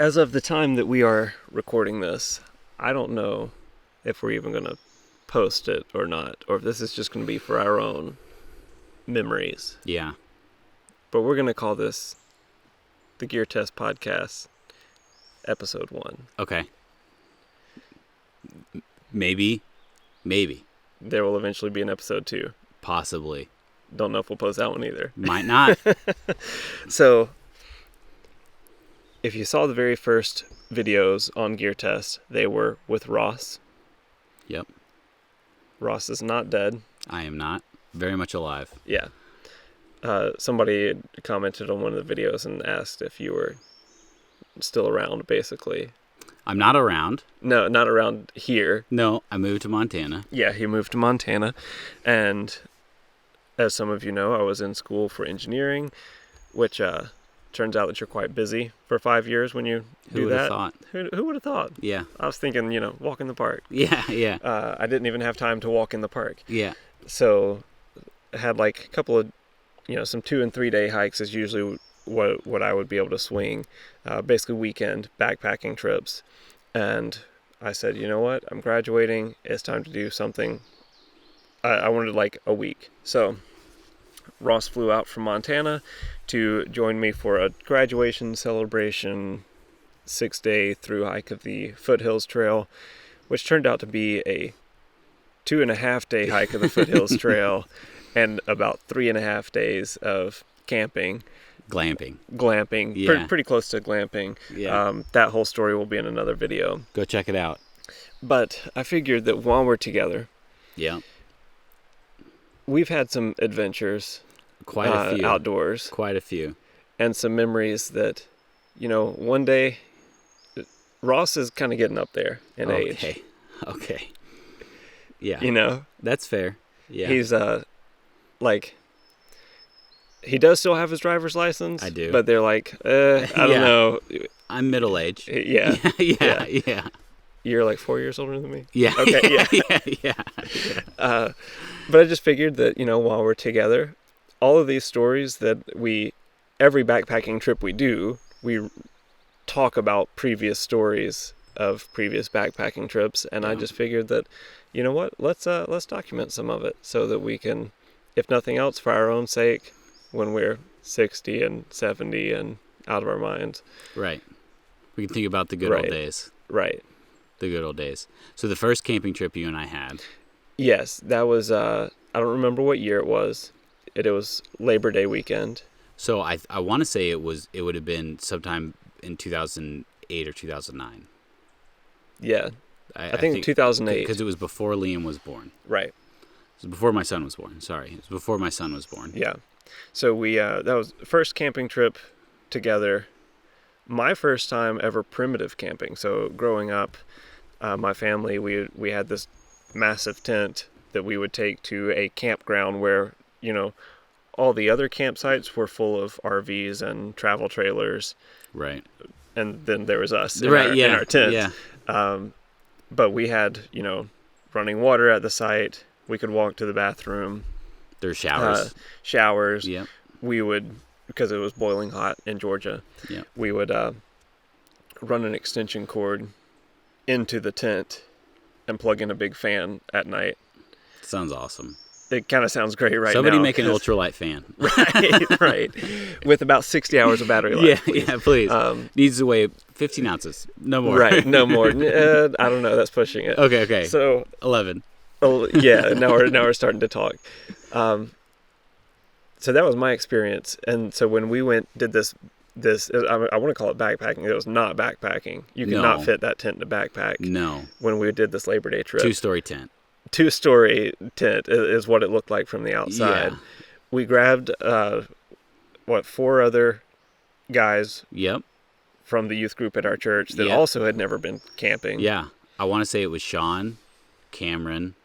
As of the time that we are recording this, I don't know if we're even going to post it or not, or if this is just going to be for our own memories. Yeah. But we're going to call this the Gear Test Podcast, Episode 1. Okay. Maybe. There will eventually be an Episode 2. Possibly. Don't know if we'll post that one either. Might not. So, if you saw the very first videos on Gear Test, they were with Ross. Yep. Ross is not dead. I am not. Very much alive. Yeah. Somebody commented on one of the videos and asked if you were still around, basically. I'm not around. No, not around here. No, I moved to Montana. Yeah, he moved to Montana. And as some of you know, I was in school for engineering, which turns out that you're quite busy for 5 years when you do that. Who would have thought? Who would have thought? Yeah. I was thinking, walk in the park. Yeah. I didn't even have time to walk in the park. Yeah. So I had like a couple of, some 2 and 3 day hikes is usually what I would be able to swing. Basically weekend backpacking trips. And I said, you know what? I'm graduating. It's time to do something. I wanted like a week. So Ross flew out from Montana to join me for a graduation celebration 6-day through hike of the Foothills Trail, which turned out to be a 2.5 day hike of the Foothills Trail and about 3.5 days of camping. Glamping. Yeah. Pretty close to glamping. Yeah. That whole story will be in another video. Go check it out. But I figured that while we're together, Yeah. we've had some adventures. Quite a few. Outdoors. Quite a few. And some memories that, one day, Ross is kind of getting up there in age. Okay. Yeah. That's fair. Yeah. He's, he does still have his driver's license. I do. But they're like, I don't know. I'm middle-aged. Yeah. Yeah. You're like 4 years older than me? Yeah. Okay, Yeah. But I just figured that, while we're together, all of these stories that every backpacking trip we do, we talk about previous stories of previous backpacking trips. And I just figured that, you know what, let's document some of it so that we can, if nothing else, for our own sake, when we're 60 and 70 and out of our minds. Right. We can think about the good old days. Right. The good old days. So the first camping trip you and I had. Yes, that was, I don't remember what year it was. It was Labor Day weekend. So I want to say it would have been sometime in 2008 or 2009. Yeah. I think 2008. Because it was before Liam was born. Right. It was before my son was born. Sorry. It was before my son was born. Yeah. So we, that was the first camping trip together. My first time ever primitive camping. So growing up, my family, we had this massive tent that we would take to a campground where, all the other campsites were full of RVs and travel trailers. Right. And then there was us in our tent. Yeah. But we had, running water at the site. We could walk to the bathroom. There's showers. Showers. Yep. We would, because it was boiling hot in Georgia, we would run an extension cord into the tent and plug in a big fan at night. Sounds awesome. It kind of sounds great right Somebody now. Make an ultralight fan. Right. With about 60 hours of battery life. Yeah, please. Needs to weigh 15 ounces. No more. Right, no more. I don't know. That's pushing it. Okay. So 11. Oh, yeah, now we're starting to talk. So that was my experience. And so when we did this, I want to call it backpacking. It was not backpacking. You could not fit that tent in a backpack. No. When we did this Labor Day trip. 2-story tent. 2-story tent is what it looked like from the outside. Yeah. We grabbed, 4 other guys. Yep. From the youth group at our church that also had never been camping. Yeah. I want to say it was Sean, Cameron,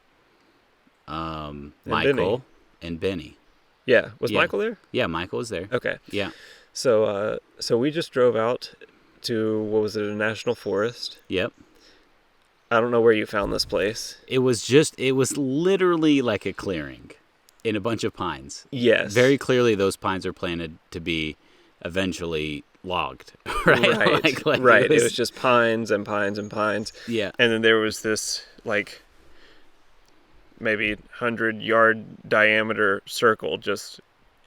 Michael, and Benny. Yeah. Was Michael there? Yeah, Michael was there. Okay. Yeah. So we just drove out to, what was it, a national forest? Yep. I don't know where you found this place. It was literally like a clearing in a bunch of pines. Yes. Very clearly those pines are planted to be eventually logged, right? Right, like right. It was just pines and pines and pines. yeah, And then there was this, like, maybe 100-yard diameter circle just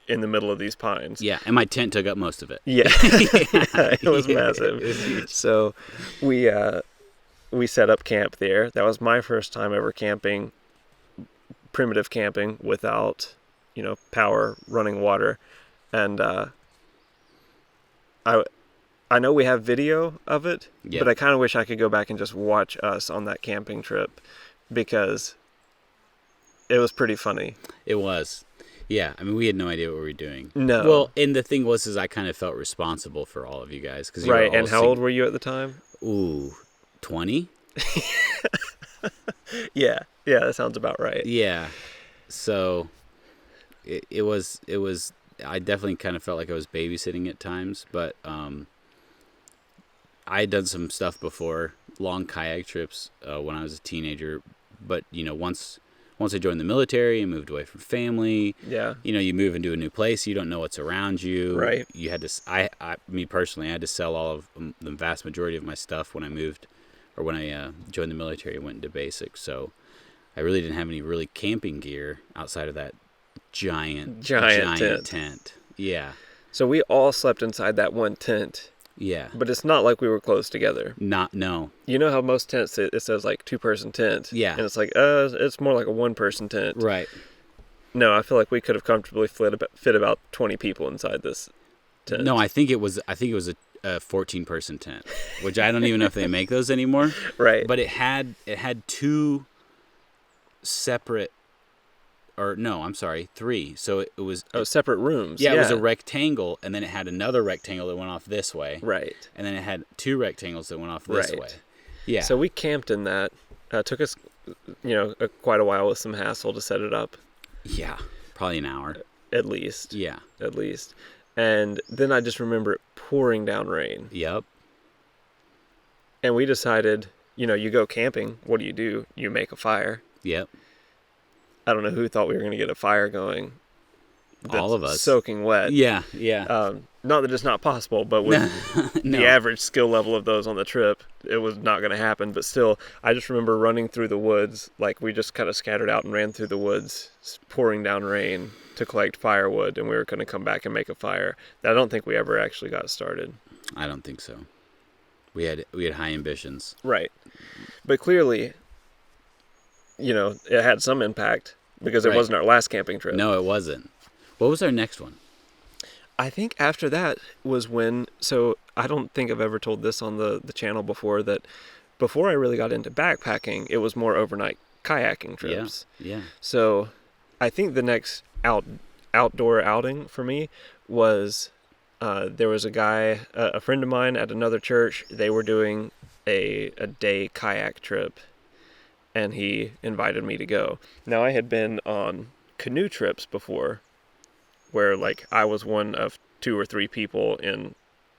in the middle of these pines. yeah. And my tent took up most of it. Yeah, yeah, it was massive. It was huge. So we set up camp there. That was my first time ever camping, primitive camping without, power, running water, and I I know we have video of it, Yeah. but I kind of wish I could go back and just watch us on that camping trip because it was pretty funny. It was. Yeah, I mean, we had no idea what we were doing. No. Well, and the thing was, is I kind of felt responsible for all of you guys because Right, and how old were you at the time? Ooh, 20. Yeah, that sounds about right. Yeah, so it was. I definitely kind of felt like I was babysitting at times, but I had done some stuff before, long kayak trips when I was a teenager. But once I joined the military and moved away from family, Yeah. you move into a new place, you don't know what's around you. Right. You had to. Me personally, I had to sell all of the vast majority of my stuff when I moved, or when I joined the military and went into basics. So I really didn't have any really camping gear outside of that giant tent. Yeah. So we all slept inside that one tent, Yeah. but it's not like we were close together. No. You know how most tents, it says like 2-person tent? Yeah. And it's like, it's more like a 1-person tent. Right. No, I feel like we could have comfortably fit about 20 people inside this tent. No, I think it was a 14-person tent, which I don't even know if they make those anymore. Right. But it had two separate, or no, I'm sorry, 3. So it was separate rooms. Yeah, it was a rectangle, and then it had another rectangle that went off this way. Right. And then it had 2 rectangles that went off this Right. way. Yeah. So we camped in that. Took us, quite a while with some hassle to set it up. Yeah, probably an hour. At least. Yeah. At least. And then I just remember it pouring down rain. Yep. And we decided, you go camping. What do? You make a fire. Yep. I don't know who thought we were going to get a fire going. All of us. Soaking wet. Yeah. Not that it's not possible, but with No. the average skill level of those on the trip, it was not going to happen. But still, I just remember running through the woods. Like, we just kind of scattered out and ran through the woods, pouring down rain to collect firewood, and we were going to come back and make a fire. I don't think we ever actually got started. I don't think so. We had high ambitions. Right. But clearly, it had some impact because it Right. wasn't our last camping trip. No, it wasn't. What was our next one? I think after that was when, so I don't think I've ever told this on the channel before, that before I really got into backpacking, it was more overnight kayaking trips. Yeah. So I think the next outdoor outing for me was, there was a guy, a friend of mine at another church. They were doing a day kayak trip, and he invited me to go. Now, I had been on canoe trips before, where like I was one of 2 or 3 people in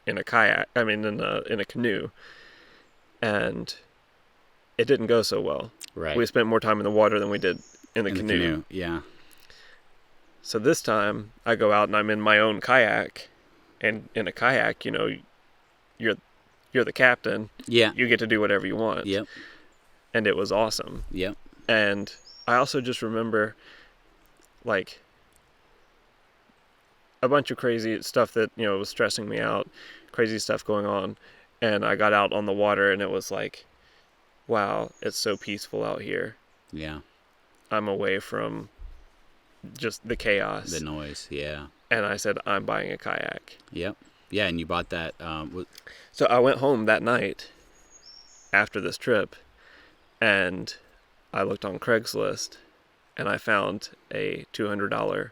a kayak. I mean, in a canoe, and it didn't go so well. Right. We spent more time in the water than we did in the canoe. Yeah. So this time I go out and I'm in my own kayak, and in a kayak, you're the captain. Yeah. You get to do whatever you want. Yep. And it was awesome. Yep. And I also just remember, like, a bunch of crazy stuff that, was stressing me out, crazy stuff going on. And I got out on the water and it was like, wow, it's so peaceful out here. Yeah. I'm away from just the chaos. The noise. Yeah. And I said, I'm buying a kayak. Yep. Yeah, and you bought that. So I went home that night after this trip, and I looked on Craigslist, and I found a $200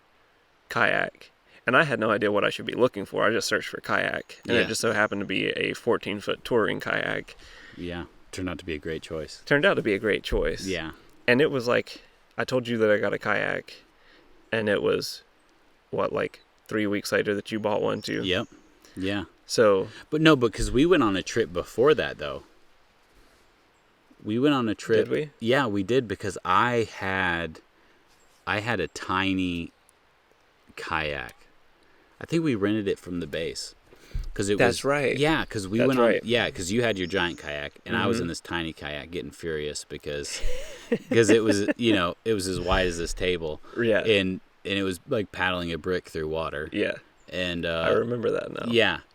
kayak. And I had no idea what I should be looking for. I just searched for kayak, and Yeah. it just so happened to be a 14-foot touring kayak. Yeah. Turned out to be a great choice. Turned out to be a great choice. Yeah. And it was like, I told you that I got a kayak, and it was, like 3 weeks later that you bought one too. Yep. Yeah. So. But no, because we went on a trip before that, though. We went on a trip. Did we? Yeah, we did, because I had a tiny kayak. I think we rented it from the base. because it That's was right. yeah, because we That's went on right. yeah, because you had your giant kayak and I was Mm-hmm. in this tiny kayak getting furious because it was it was as wide as this table, Yeah. and it was like paddling a brick through water, Yeah. and I remember that now.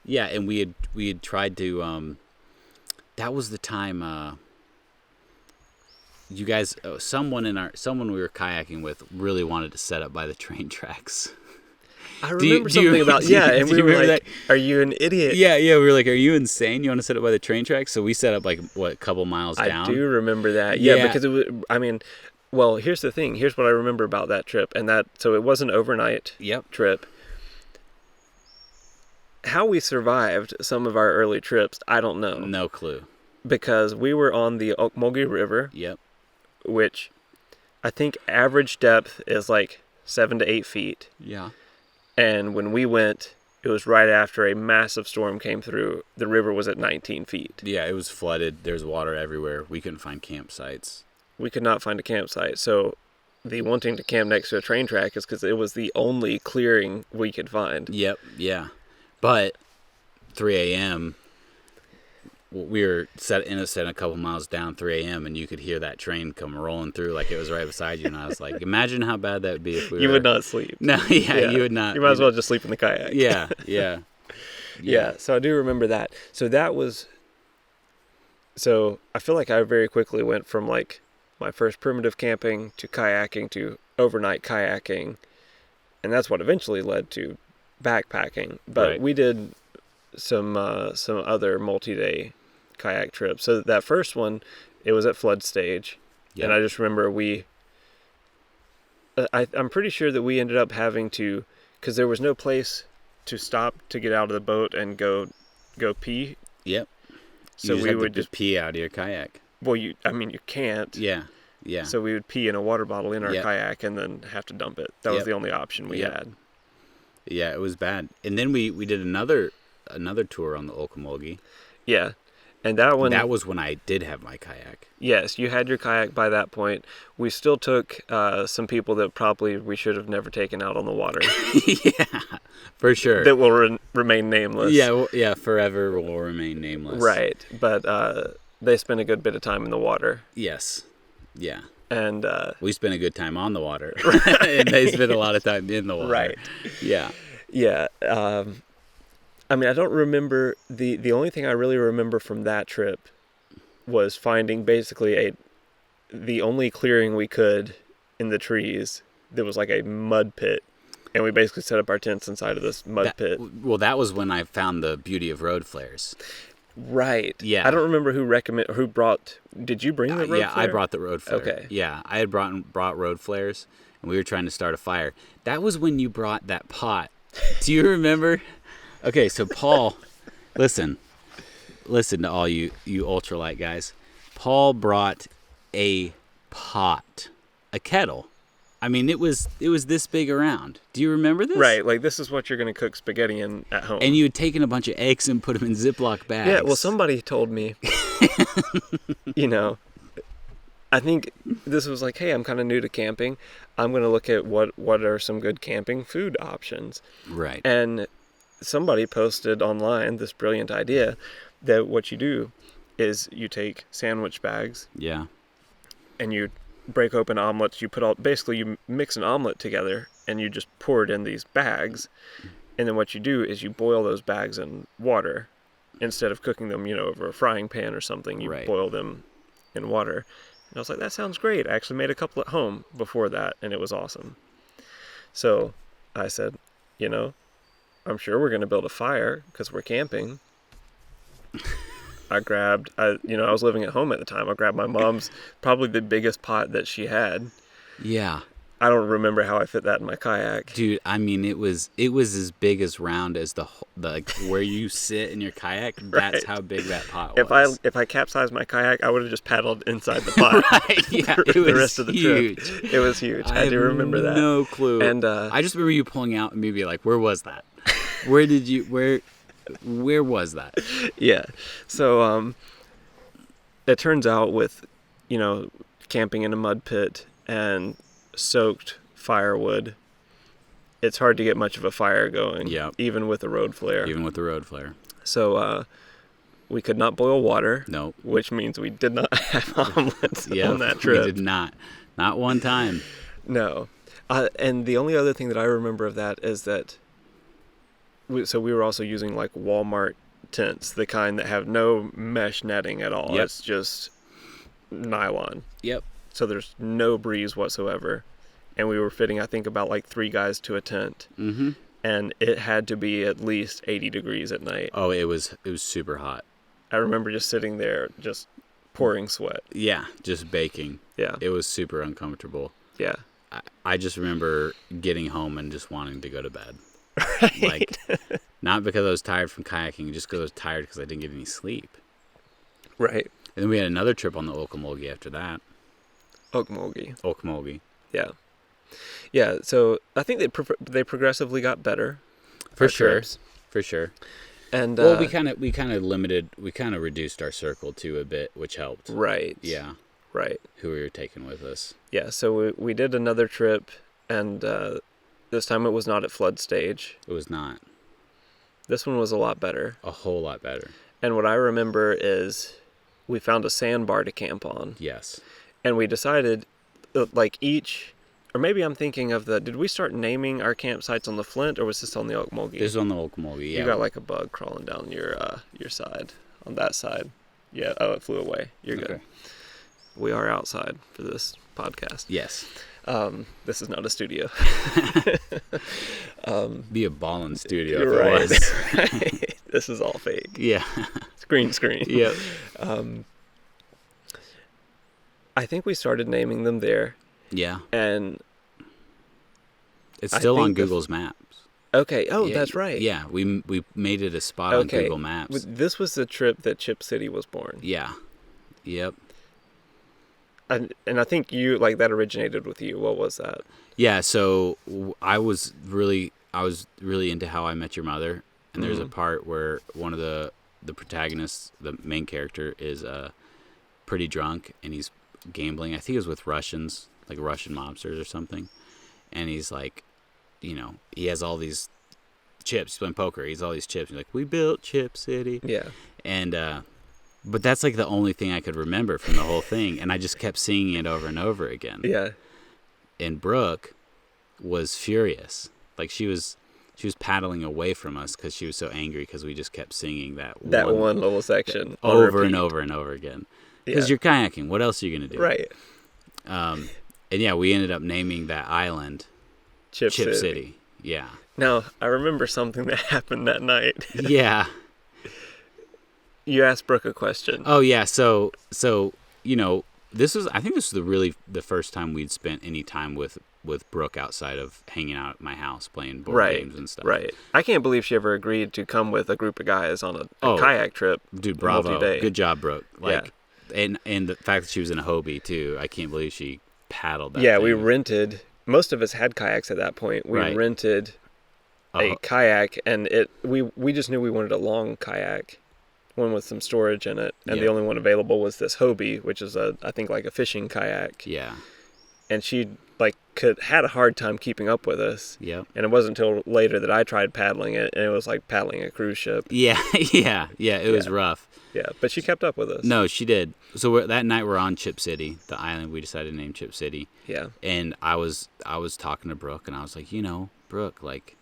yeah, and we had tried to that was the time you guys someone we were kayaking with really wanted to set up by the train tracks. I remember something about and Do we you were remember like, that? "Are you an idiot?" Yeah, we were like, "Are you insane? You want to set up by the train tracks?" So we set up like what, a couple miles I down. do remember that. Yeah, Yeah. because it was. I mean, well, here's the thing. Here's what I remember about that trip, and that so it was an overnight Yep. trip. How we survived some of our early trips, I don't know, No clue. because we were on the Okmulgee River, Yep. which I think average depth is like 7 to 8 feet. Yeah. And when we went, it was right after a massive storm came through. The river was at 19 feet. Yeah, it was flooded. There's water everywhere. We couldn't find campsites. We could not find a campsite. So the wanting to camp next to a train track is because it was the only clearing we could find. Yep. Yeah. But 3 a.m. we were set a couple miles down 3 a.m. and you could hear that train come rolling through like it was right beside you. And I was like, imagine how bad that would be if we You were... would not sleep. No, yeah, you would not. You might as well just sleep in the kayak. Yeah, yeah. Yeah, so I do remember that. So that was... So I feel like I very quickly went from like my first primitive camping to kayaking to overnight kayaking. And that's what eventually led to backpacking. But Right. we did some other multi-day kayak trips. So that first one, it was at flood stage. Yep. And I just remember I'm pretty sure that we ended up having to, because there was no place to stop to get out of the boat and go pee. Yep. So You we had would to just pee out of your kayak. well, you can't. Yeah, yeah. So we would pee in a water bottle in our Yep. kayak and then have to dump it. That was Yep. the only option we Yep. had. Yeah, it was bad. And then we did another tour on the Okmulgee. Yeah, and that one. That was when I did have my kayak. Yes, you had your kayak by that point. We still took some people that probably we should have never taken out on the water. Yeah, for sure. That will remain nameless. Yeah, yeah, forever will remain nameless. Right, but they spent a good bit of time in the water. Yes. Yeah. And We spent a good time on the water. And they spent a lot of time in the water. Right. Yeah. Yeah. I mean, I don't remember the only thing I really remember from that trip was finding basically the only clearing we could in the trees. There was like a mud pit, and we basically set up our tents inside of this mud pit. Well, that was when I found the beauty of road flares. Right. Yeah. I don't remember who brought. Did you bring the road Yeah, flare? I brought the road flare. Okay. Yeah, I had brought road flares, and we were trying to start a fire. That was when you brought that pot. Do you remember? Okay, so Paul, listen to all you ultralight guys. Paul brought a pot, a kettle. I mean, it was this big around. Do you remember this? Right, like this is what you're going to cook spaghetti in at home. And you had taken a bunch of eggs and put them in Ziploc bags. Yeah, well, somebody told me, I think this was like, hey, I'm kind of new to camping. I'm going to look at what are some good camping food options. Right. And somebody posted online this brilliant idea that what you do is you take sandwich bags Yeah. and you break open omelets. You mix an omelet together and you just pour it in these bags. And then what you do is you boil those bags in water instead of cooking them, over a frying pan or something. You Right. boil them in water. And I was like, that sounds great. I actually made a couple at home before that, and it was awesome. So I said, I'm sure we're going to build a fire because we're camping. I was living at home at the time. I grabbed my mom's, probably the biggest pot that she had. Yeah. I don't remember how I fit that in my kayak. Dude, I mean, it was as big as round as the where you sit in your kayak. That's Right. how big that pot was. If I capsized my kayak, I would have just paddled inside the pot. Right, yeah, for it was the rest of the huge. trip. It was huge. I do have remember that. No clue. And I just remember you pulling out and me being like, "Where was that? Where was that?" Yeah. So it turns out with camping in a mud pit and soaked firewood it's hard to get much of a fire going, Yeah. even with a road flare. Even with the road flare. So we could not boil water, Nope. which means we did not have omelets Yeah, on that trip. we did not. Not one time. No. And the only other thing that I remember of that is that we were also using like Walmart tents, the kind that have no mesh netting at all. Yep. It's just nylon. Yep. So there's no breeze whatsoever. And we were fitting, I think, about like 3 guys to a tent. Mm-hmm. And it had to be at least 80 degrees at night. Oh, it was super hot. I remember just sitting there, just pouring sweat. Yeah, just baking. Yeah. It was super uncomfortable. Yeah. I just remember getting home and just wanting to go to bed. Right. Like, not because I was tired from kayaking, just because I was tired because I didn't get any sleep. Right. And then we had another trip on the Okmulgee after that. Okmulgee. Yeah. Yeah, so I think they progressively got better. For sure. Trips. For sure. And well, we kind of reduced our circle too a bit, which helped. Right. Yeah. Right. Who we were taking with us. Yeah, so we did another trip, and this time it was not at flood stage. It was not. This one was a lot better. A whole lot better. And what I remember is we found a sandbar to camp on. Yes. And we decided, like each, or maybe I'm thinking of did we start naming our campsites on the Flint, or was this on the Okmulgee? This is on the Okmulgee, yeah. You got like a bug crawling down your side, on that side. Yeah, oh, it flew away. You're good. Okay. We are outside for this podcast. Yes. This is not a studio. Be a ballin' studio You're if right. it was. Right. This is all fake. Yeah. It's green screen. Yep. I think we started naming them there. Yeah. And it's still I on think Google's Maps. okay. Oh, Yeah, that's right. Yeah, we made it a spot on Google Maps. This was the trip that Chip City was born. Yeah. Yep. And I think that originated with you. What was that? Yeah, so I was really into How I Met Your Mother, and there's a part where one of the protagonists, the main character, is pretty drunk, and he's gambling. I think it was with Russians, like Russian mobsters or something. And he's like, he has all these chips. He's playing poker. He has all these chips. He's like, we built Chip City. Yeah. And but that's like the only thing I could remember from the whole thing, and I just kept singing it over and over again. Yeah. And Brooke was furious. Like she was paddling away from us because she was so angry because we just kept singing that one little section over and over and over again. Because you're kayaking. What else are you gonna do? Right. And yeah, we ended up naming that island Chip City. Yeah. Now I remember something that happened that night. Yeah. You asked Brooke a question. Oh yeah. So I think this was the first time we'd spent any time with Brooke outside of hanging out at my house playing board games and stuff. Right. I can't believe she ever agreed to come with a group of guys on a kayak trip. Dude, bravo. Multi-day. Good job, Brooke. And the fact that she was in a Hobie too. I can't believe she paddled that thing. We rented. Most of us had kayaks at that point. We rented a kayak, and we just knew we wanted a long kayak, one with some storage in it, and the only one available was this Hobie, which is I think like a fishing kayak. Yeah. And she had a hard time keeping up with us. Yep. And it wasn't until later that I tried paddling it, and it was like paddling a cruise ship. Yeah, it was rough. Yeah, but she kept up with us. No, she did. So that night we're on Chip City, the island we decided to name Chip City. Yeah. And I was talking to Brooke, and I was like, Brooke, like,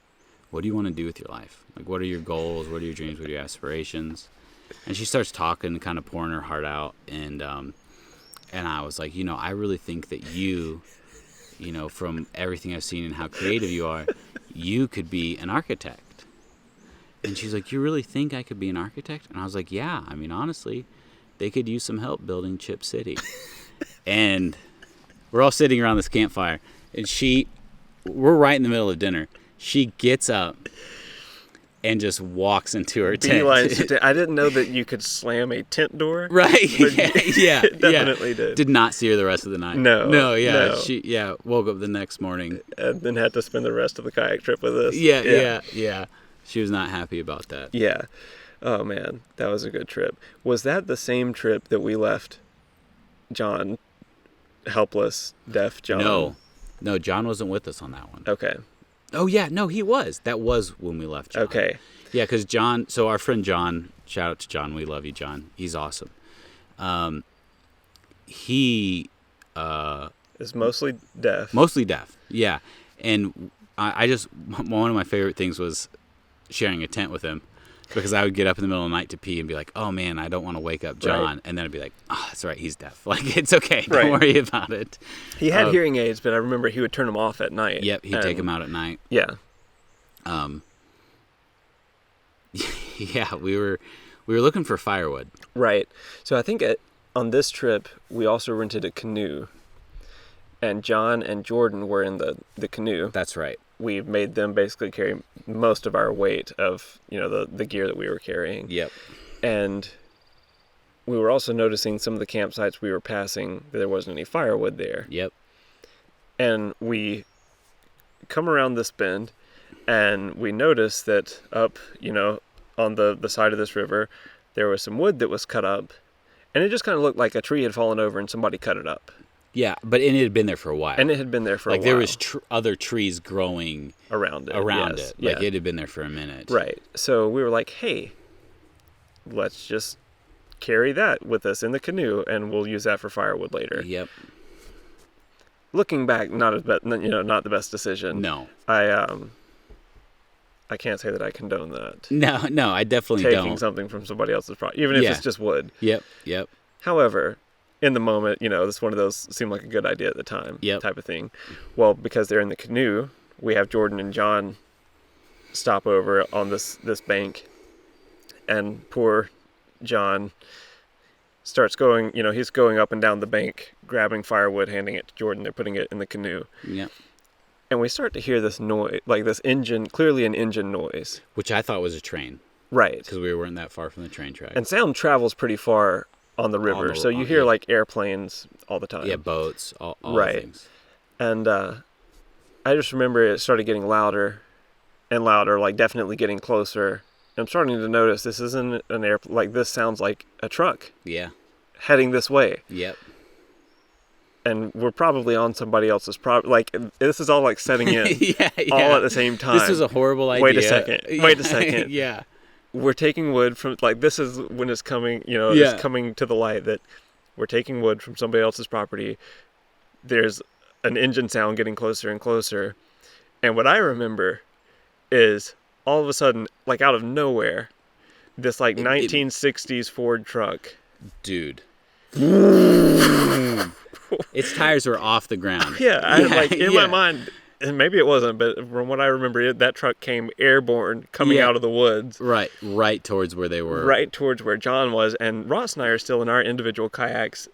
what do you want to do with your life? Like, what are your goals? What are your dreams? What are your aspirations? And she starts talking, kind of pouring her heart out, and I was like, I really think that you, from everything I've seen and how creative you are, you could be an architect. And she's like, you really think I could be an architect? And I was like, yeah. I mean, honestly, they could use some help building Chip City. And we're all sitting around this campfire, and we're right in the middle of dinner. She gets up and just walks into her tent. I didn't know that you could slam a tent door. Right. Yeah. Definitely did. Did not see her the rest of the night. No. She woke up the next morning. And then had to spend the rest of the kayak trip with us. Yeah. She was not happy about that. Yeah. Oh, man. That was a good trip. Was that the same trip that we left John, helpless, deaf John? No, John wasn't with us on that one. Okay. Oh yeah, no, he was. That was when we left John. Okay. Yeah, because John. So our friend John. Shout out to John. We love you, John. He's awesome. He It's mostly deaf. mostly deaf. Yeah, and I just one of my favorite things was sharing a tent with him. Because I would get up in the middle of the night to pee and be like, "Oh man, I don't want to wake up John," and then I'd be like, "Oh, that's right, he's deaf. Like it's okay, don't worry about it." He had hearing aids, but I remember he would turn them off at night. Yep, he'd take them out at night. Yeah. Yeah, we were looking for firewood. Right. So I think on this trip we also rented a canoe, and John and Jordan were in the canoe. That's right. We made them basically carry most of our weight of the gear that we were carrying. Yep. And we were also noticing some of the campsites we were passing that there wasn't any firewood there. Yep. And we come around this bend, and we notice that up, on the side of this river, there was some wood that was cut up, and it just kind of looked like a tree had fallen over and somebody cut it up. Yeah, but it had been there for a while. And it had been there for a while. Like there was other trees growing around it. Like it had been there for a minute. Right. So we were like, hey, let's just carry that with us in the canoe, and we'll use that for firewood later. Yep. Looking back, not the best decision. No. I can't say that I condone that. No, I definitely don't. Taking something from somebody else's property, even if it's just wood. Yep. However, in the moment, this one of those seemed like a good idea at the time, type of thing. Well, because they're in the canoe, we have Jordan and John stop over on this bank, and poor John starts going, he's going up and down the bank, grabbing firewood, handing it to Jordan. They're putting it in the canoe. Yep. And we start to hear this noise, like this engine, clearly an engine noise. Which I thought was a train. Right. Because we weren't that far from the train track. And sound travels pretty far on the river, so you hear like airplanes all the time. Yeah, boats, all right. things. And I just remember it started getting louder and louder, like definitely getting closer. I'm starting to notice this isn't an airplane. Like this sounds like a truck. Yeah. Heading this way. Yep. And we're probably on somebody else's property. Like this is all like setting in, all at the same time. This is a horrible idea. Wait a second. Yeah. We're taking wood from, like, this is when it's coming, it's coming to the light that we're taking wood from somebody else's property. There's an engine sound getting closer and closer. And what I remember is all of a sudden, like out of nowhere, this like 1960s Ford truck. Dude. Its tires were off the ground. In my mind, and maybe it wasn't, but from what I remember, that truck came airborne, coming out of the woods. Right towards where they were. Right towards where John was, and Ross and I are still in our individual kayaks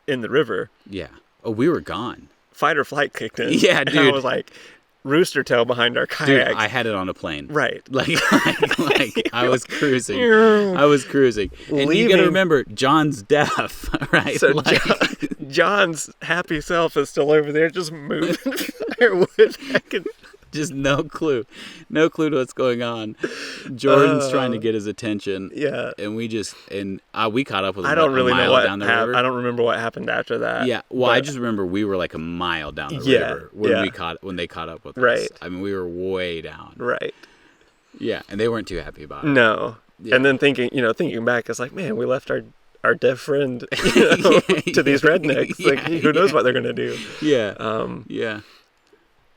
in the river. Yeah. Oh, we were gone. Fight or flight kicked in. Yeah, dude. And I was like, rooster tail behind our kayaks. Dude, I had it on a plane. Right. Like I was cruising. And you got to remember, John's deaf, right? So John's happy self is still over there just moving firewood back and... Just no clue to what's going on. Jordan's trying to get his attention. Yeah. And we caught up with him. I don't really know what down the river. I don't remember what happened after that. Yeah. Well, I just remember we were like a mile down the river when they caught up with us. Right. I mean, we were way down. Right. Yeah, and they weren't too happy about it. No. Yeah. And then thinking back, it's like, man, we left our deaf friend to these rednecks. Like, who knows what they're gonna do? Yeah.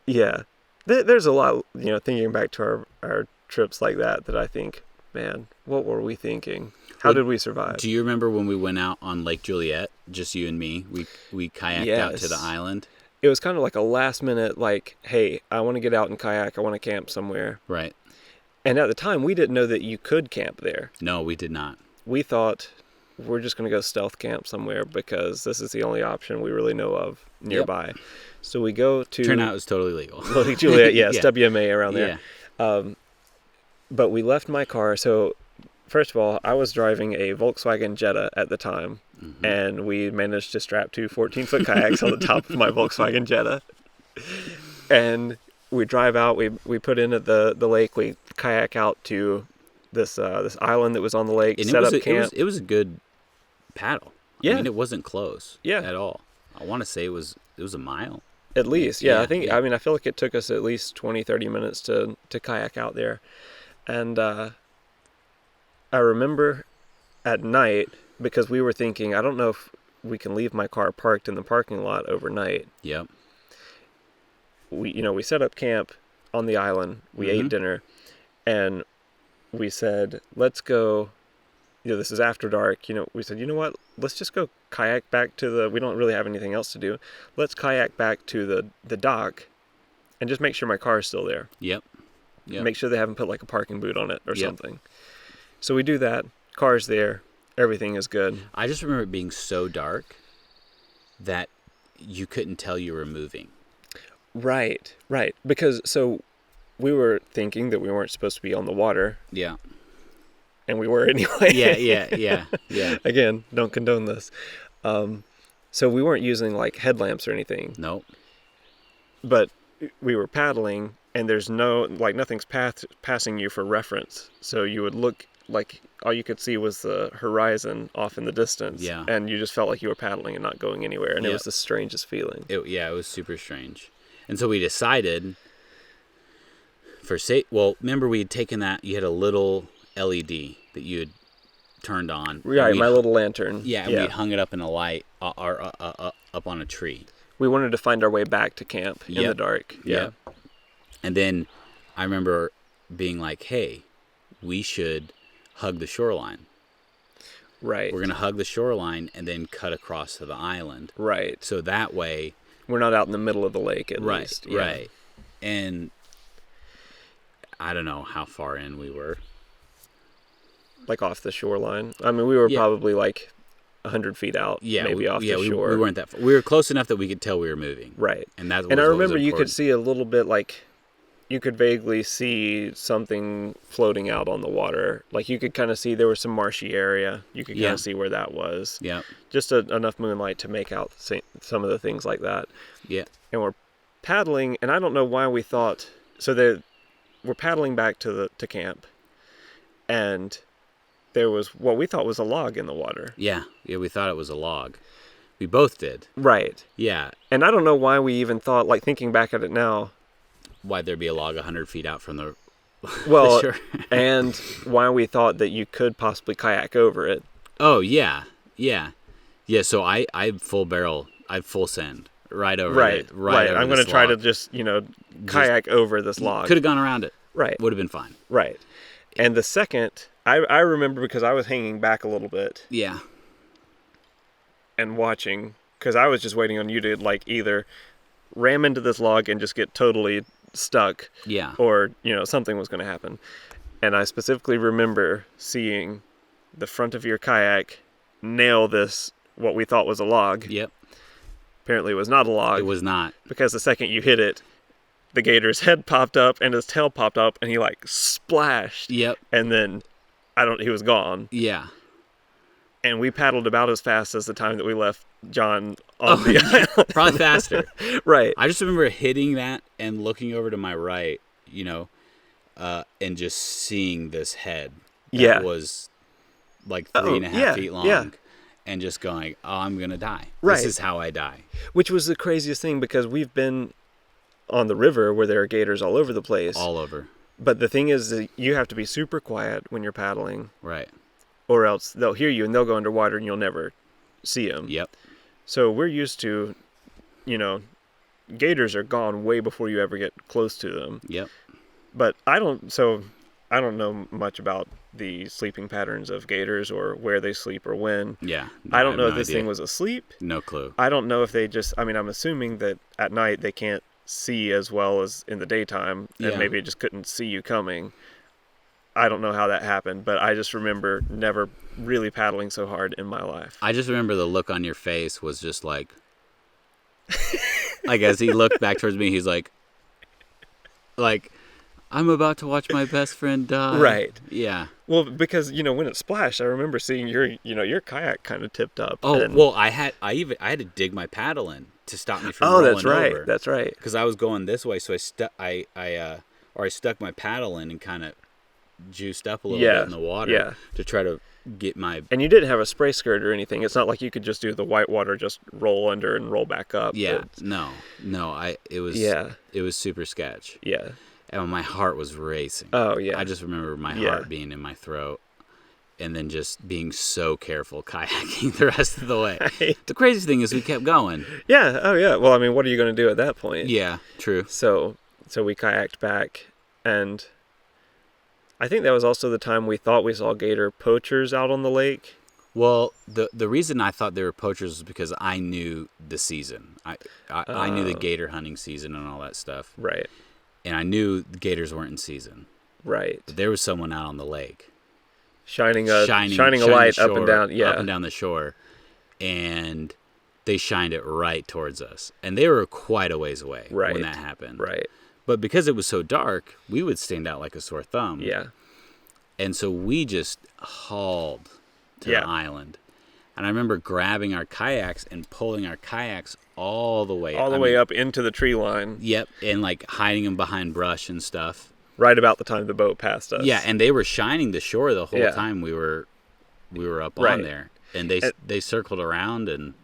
Yeah. There's a lot, thinking back to our trips like that I think, man, what were we thinking? How did we survive? Do you remember when we went out on Lake Juliet, just you and me? We kayaked out to the island. It was kind of like a last minute, like, hey, I want to get out and kayak. I want to camp somewhere. Right. And at the time, we didn't know that you could camp there. No, we did not. We thought we're just going to go stealth camp somewhere because this is the only option we really know of nearby. Yep. So we go to... Turned out it was totally legal. Lake Juliet, yes, WMA around there. Yeah. But we left my car. So, first of all, I was driving a Volkswagen Jetta at the time, and we managed to strap two 14-foot kayaks on the top of my Volkswagen Jetta. And we drive out, we put in at the lake, we kayak out to this island that was on the lake, and set up camp. It was a good paddle. Yeah. I mean, it wasn't close at all. I want to say it was a mile. At least, yeah. Yeah. I mean, I feel like it took us at least 20, 30 minutes to kayak out there. And I remember at night, because we were thinking, I don't know if we can leave my car parked in the parking lot overnight. Yep. We set up camp on the island. We ate dinner, and we said, let's go. This is after dark. We said, you know what? Let's just go kayak back to we don't really have anything else to do. Let's kayak back to the dock and just make sure my car is still there. Yep. Make sure they haven't put like a parking boot on it or Yep. something. So we do that. Car's there. Everything is good. I just remember it being so dark that you couldn't tell you were moving. Right. Because so we were thinking that we weren't supposed to be on the water, Yeah. and we were anyway. Yeah. Again, don't condone this. So we weren't using like headlamps or anything, Nope. but we were paddling, and there's nothing's passing you for reference. So you would look like all you could see was the horizon off in the distance. Yeah. And you just felt like you were paddling and not going anywhere. And it Yep. was the strangest feeling. It was super strange. And so we decided remember we had taken that, you had a little LED that you had turned on. Right, my little lantern. Yeah, and we hung it up in a light up on a tree. We wanted to find our way back to camp in the dark. Yeah. And then I remember being like, hey, we should hug the shoreline. Right. We're going to hug the shoreline and then cut across to the island. Right. So that way... We're not out in the middle of the lake at least. Yeah. Right. And I don't know how far in we were. Like off the shoreline. I mean, we were probably like 100 feet out, maybe off the shore. We weren't that far. We were close enough that we could tell we were moving. Right. And I remember you could see a little bit, like, you could vaguely see something floating out on the water. Like, you could kind of see there was some marshy area. You could kind of see where that was. Yeah. Just enough moonlight to make out some of the things like that. Yeah. And we're paddling, and I don't know why we thought... So we're paddling back to camp, and there was what we thought was a log in the water. Yeah, we thought it was a log. We both did. Right. Yeah. And I don't know why we even thought, like, thinking back at it now... Why'd there be a log 100 feet out from the... Well, the shore? And why we thought that you could possibly kayak over it. Oh, yeah. Yeah, so I'd full send right over it. Right. I'm going to try to just, kayak over this log. Could have gone around it. Right. Would have been fine. Right. And the second, I remember because I was hanging back a little bit. Yeah. And watching, because I was just waiting on you to, like, either ram into this log and just get totally stuck. Yeah. Or, something was going to happen. And I specifically remember seeing the front of your kayak nail this, what we thought was a log. Yep. Apparently it was not a log. It was not. Because the second you hit it, the gator's head popped up and his tail popped up and he, like, splashed. Yep. And then, he was gone. Yeah. And we paddled about as fast as the time that we left John on the island. Probably faster. Right. I just remember hitting that and looking over to my right, and just seeing this head that was like 3.5 feet long, and just going, "Oh, I'm gonna die. Right. This is how I die." Which was the craziest thing because we've been on the river where there are gators all over the place. All over. But the thing is that you have to be super quiet when you're paddling. Right. Or else they'll hear you and they'll go underwater and you'll never see them. Yep. So we're used to, gators are gone way before you ever get close to them. Yep. But I don't know much about the sleeping patterns of gators or where they sleep or when. Yeah. I don't know if this thing was asleep. No clue. I don't know if they just, I'm assuming that at night they can't see as well as in the daytime, and maybe it just couldn't see you coming. I don't know how that happened, but I just remember never really paddling so hard in my life. I just remember the look on your face was just like as he looked back towards me, he's like, I'm about to watch my best friend die. Right. Yeah. Well, because, when it splashed, I remember seeing your kayak kind of tipped up. Oh, well, I had to dig my paddle in to stop me from rolling over. Oh, that's right. That's right. Because I was going this way, so I stuck my paddle in and kind of juiced up a little bit in the water to try to get my And you didn't have a spray skirt or anything. It's not like you could just do the white water, just roll under and roll back up. yeah. No. It was Yeah. it was super sketch, Yeah. and my heart was racing. Oh, yeah. I just remember my Yeah. heart being in my throat, and then just being so careful kayaking the rest of the way. The crazy thing is we kept going. Yeah. Oh, yeah. Well, I mean, what are you going to do at that point? Yeah, true. So we kayaked back, and I think that was also the time we thought we saw gator poachers out on the lake. Well, the reason I thought they were poachers was because I knew the season. I knew the gator hunting season and all that stuff. Right. And I knew the gators weren't in season. Right. But there was someone out on the lake. Shining a light up and down. Yeah. Up and down the shore. And they shined it right towards us. And they were quite a ways away when that happened. Right. But because it was so dark, we would stand out like a sore thumb. Yeah. And so we just hauled to the island. And I remember grabbing our kayaks and pulling our kayaks all the way up into the tree line. Yep, and like hiding them behind brush and stuff. Right about the time the boat passed us. Yeah, and they were shining the shore the whole time we were up on there. And they circled around and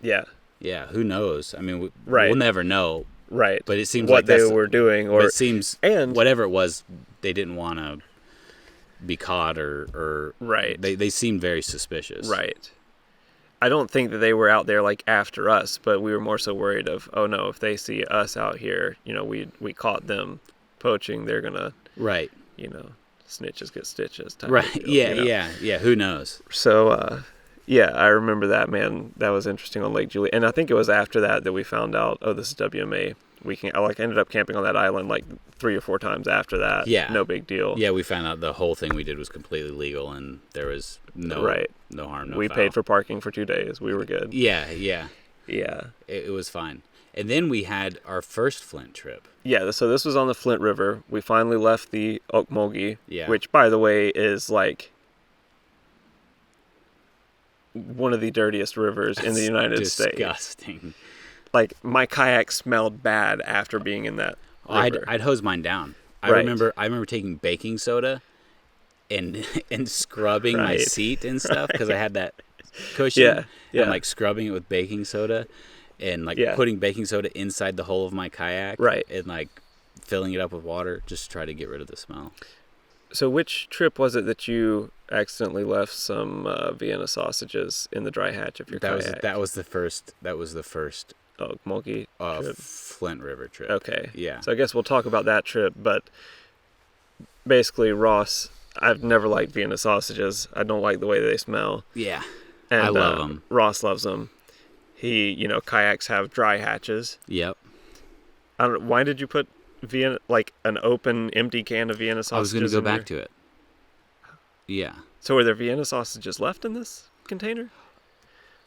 yeah, who knows? I mean, right. We'll never know. Right. But it seems what like they were doing, or it seems whatever it was, they didn't want to be caught or right. They seemed very suspicious. Right. I don't think that they were out there like after us, but we were more so worried of, oh no, if they see us out here, we caught them poaching, they're gonna snitches get stitches type right. of deal, Yeah. Who knows? So I remember that, man. That was interesting on Lake Julia, and I think it was after that we found out, oh, this is WMA. I ended up camping on that island like 3 or 4 times after that. Yeah. No big deal. Yeah, we found out the whole thing we did was completely legal, and there was no harm, no We foul. paid for parking for 2 days. We were good. Yeah. It was fine. And then we had our first Flint trip. Yeah, so this was on the Flint River. We finally left the Okmulgee, which, by the way, is like one of the dirtiest rivers in the United States. Disgusting. Like, my kayak smelled bad after being in that river. I'd hose mine down. I remember taking baking soda and scrubbing my seat and stuff because I had that cushion. Yeah. And like scrubbing it with baking soda and like putting baking soda inside the hole of my kayak. Right. And like filling it up with water just to try to get rid of the smell. So which trip was it that you accidentally left some Vienna sausages in the dry hatch of your kayak? That was the first Okmulgee trip? Flint River trip. Okay. Yeah. So I guess we'll talk about that trip, but basically Ross, I've never liked Vienna sausages. I don't like the way they smell. Yeah. And I love them. Ross loves them. He, kayaks have dry hatches. Yep. I don't know, why did you put Vienna, like an open, empty can of Vienna sausages? I was going to go back to it. Yeah. So were there Vienna sausages left in this container?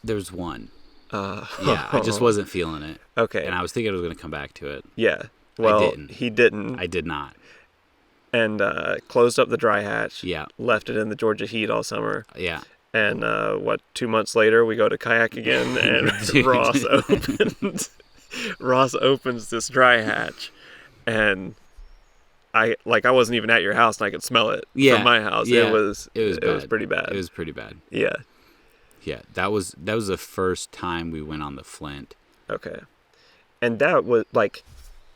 There was one. Yeah, I just wasn't feeling it. Okay. And I was thinking I was going to come back to it. Yeah. Well, I didn't. He didn't. I did not. And closed up the dry hatch. Yeah. Left it in the Georgia heat all summer. Yeah. And 2 months later, we go to kayak again, and Ross opens this dry hatch, and I wasn't even at your house, and I could smell it from my house. Yeah. It was pretty bad. It was pretty bad. Yeah. Yeah, that was the first time we went on the Flint. Okay. And that was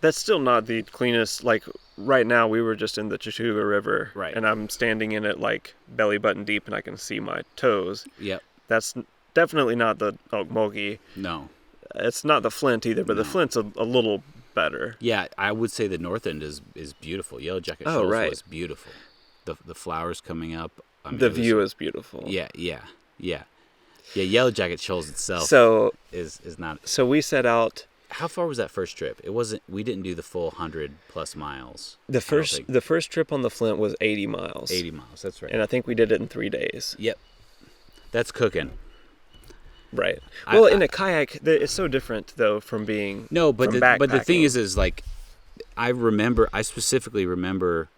that's still not the cleanest. Like right now, we were just in the Chattooga River, right? And I'm standing in it like belly button deep, and I can see my toes. Yep. That's definitely not the Okmulgee. No. It's not the Flint either, but the Flint's a little better. Yeah, I would say the north end is beautiful. Yellow Jacket Shoals was beautiful. The flowers coming up. I mean, the view is beautiful. Yeah. Yeah, Yellow Jacket Shoals itself is not. So we set out. How far was that first trip? It wasn't. We didn't do the full 100+ miles. The first trip on the Flint was 80 miles. 80 miles. That's right. And I think we did it in 3 days. Yep. That's cooking. Right. Well, in a kayak, it's so different though from being but the thing is like, I specifically remember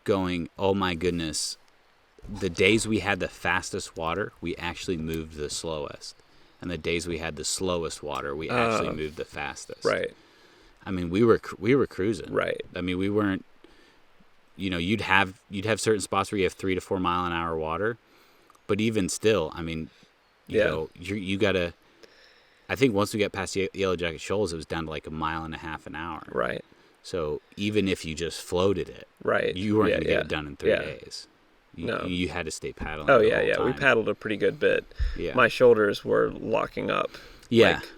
going, oh my goodness. The days we had the fastest water, we actually moved the slowest. And the days we had the slowest water, we actually moved the fastest. Right. I mean, we were cruising. Right. I mean, we weren't. You'd have certain spots where you have 3 to 4 mile an hour water, But even still, I mean, you gotta. I think once we got past Yellow Jacket Shoals, it was down to like 1.5 miles an hour. Right. So even if you just floated it, right, you weren't gonna get it done in 3 days. No. You had to stay paddling. Oh the yeah, whole yeah. time. We paddled a pretty good bit. Yeah. My shoulders were locking up. Yeah. Like,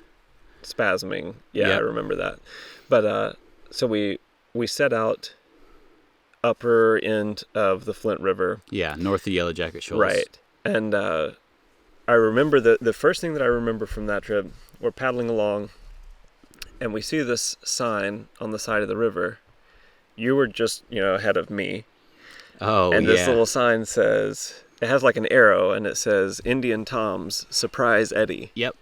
spasming. Yeah, Yep. I remember that. But so we set out upper end of the Flint River. Yeah, north of Yellow Jacket Shoals. Right. And I remember the first thing that I remember from that trip, we're paddling along and we see this sign on the side of the river. You were just, ahead of me. Oh, and yeah. this little sign says, it has like an arrow and it says Indian Tom's Surprise Eddie. Yep.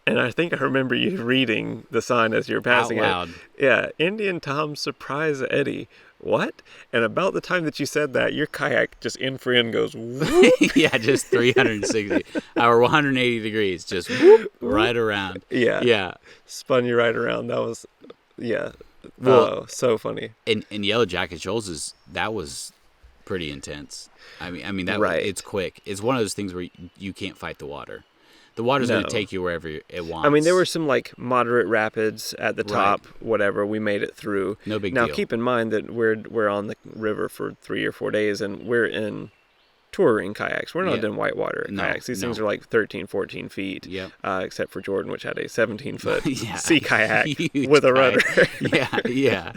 And I think I remember you reading the sign as you were passing Out loud. it. Yeah, Indian Tom's Surprise Eddie. What? And about the time that you said that, your kayak just in for in goes whoop. Yeah, just 360 or 180 degrees, just whoop, right around. Yeah. Yeah. Spun you right around. That was, yeah. Well, so funny. And Yellow Jacket Shoals that was pretty intense. I mean that Right. it's quick. It's one of those things where you can't fight the water. The water's going No. to take you wherever it wants. I mean, there were some like moderate rapids at the top, whatever. We made it through. No big now, deal. keep in mind that we're on the river for 3 or 4 days, and we're in touring kayaks. We're not in whitewater kayaks. These things are like 13, 14 feet. Yep. Except for Jordan, which had a 17-foot Yeah. sea kayak Huge with a rudder. yeah.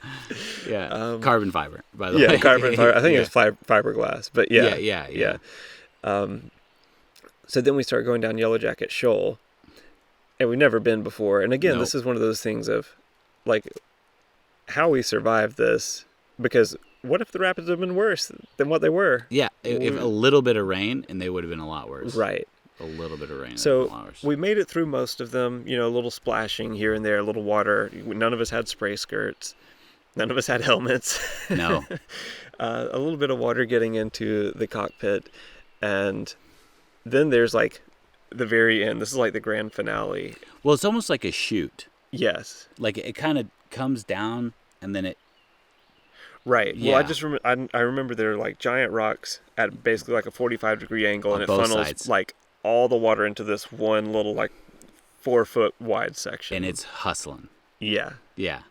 Carbon fiber, by the way. Yeah, carbon fiber. I think Yeah. it's fiberglass, but yeah. Yeah. So then we start going down Yellow Jacket Shoal, and we've never been before. And again, Nope. This is one of those things of, like, how we survived this. Because what if the rapids have been worse than what they were? Yeah, if a little bit of rain, and they would have been a lot worse. Right. A little bit of rain. So we made it through most of them. A little splashing here and there, a little water. None of us had spray skirts. None of us had helmets. No. A little bit of water getting into the cockpit, and then there's like the very end. This is like the grand finale. Well, it's almost like a chute. Yes. Like it kind of comes down and then it. Right. Yeah. Well, I just I remember there are like giant rocks at basically like a 45-degree angle, On and it both funnels sides. like all the water into this one little like 4-foot wide section. And it's hustling. Yeah. Yeah.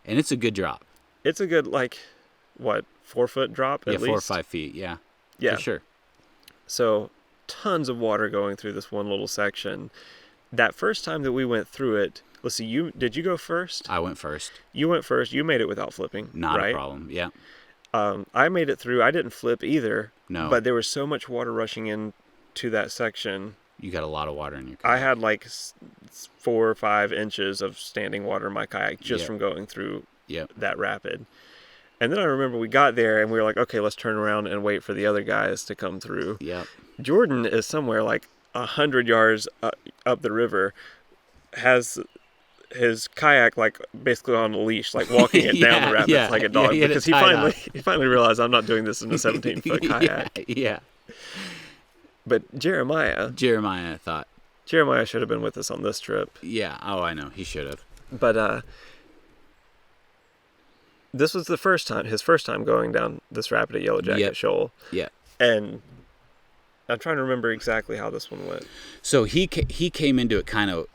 And it's a good drop. It's a good 4-foot drop at least. 4 or 5 feet. Yeah. Yeah. For sure. So tons of water going through this one little section. That first time that we went through it, let's see, did you go first? I went first. You went first. You made it without flipping. Not right? a problem. Yeah. I made it through. I didn't flip either. No. But there was so much water rushing into that section. You got a lot of water in your I kayak. had like 4 or 5 inches of standing water in my kayak just Yep. from going through Yep. that rapid. And then I remember we got there and we were like, okay, let's turn around and wait for the other guys to come through. Yep. Jordan is somewhere like 100 yards up the river, has his kayak like basically on a leash, like walking it down the rapids like a dog, he had it because tied he finally realized I'm not doing this in a 17-foot kayak. Yeah. But Jeremiah should have been with us on this trip. Yeah. Oh, I know. He should have. But this was his first time going down this rapid at Yellow Jacket Shoal. Yeah. And I'm trying to remember exactly how this one went. So he came into it kind of.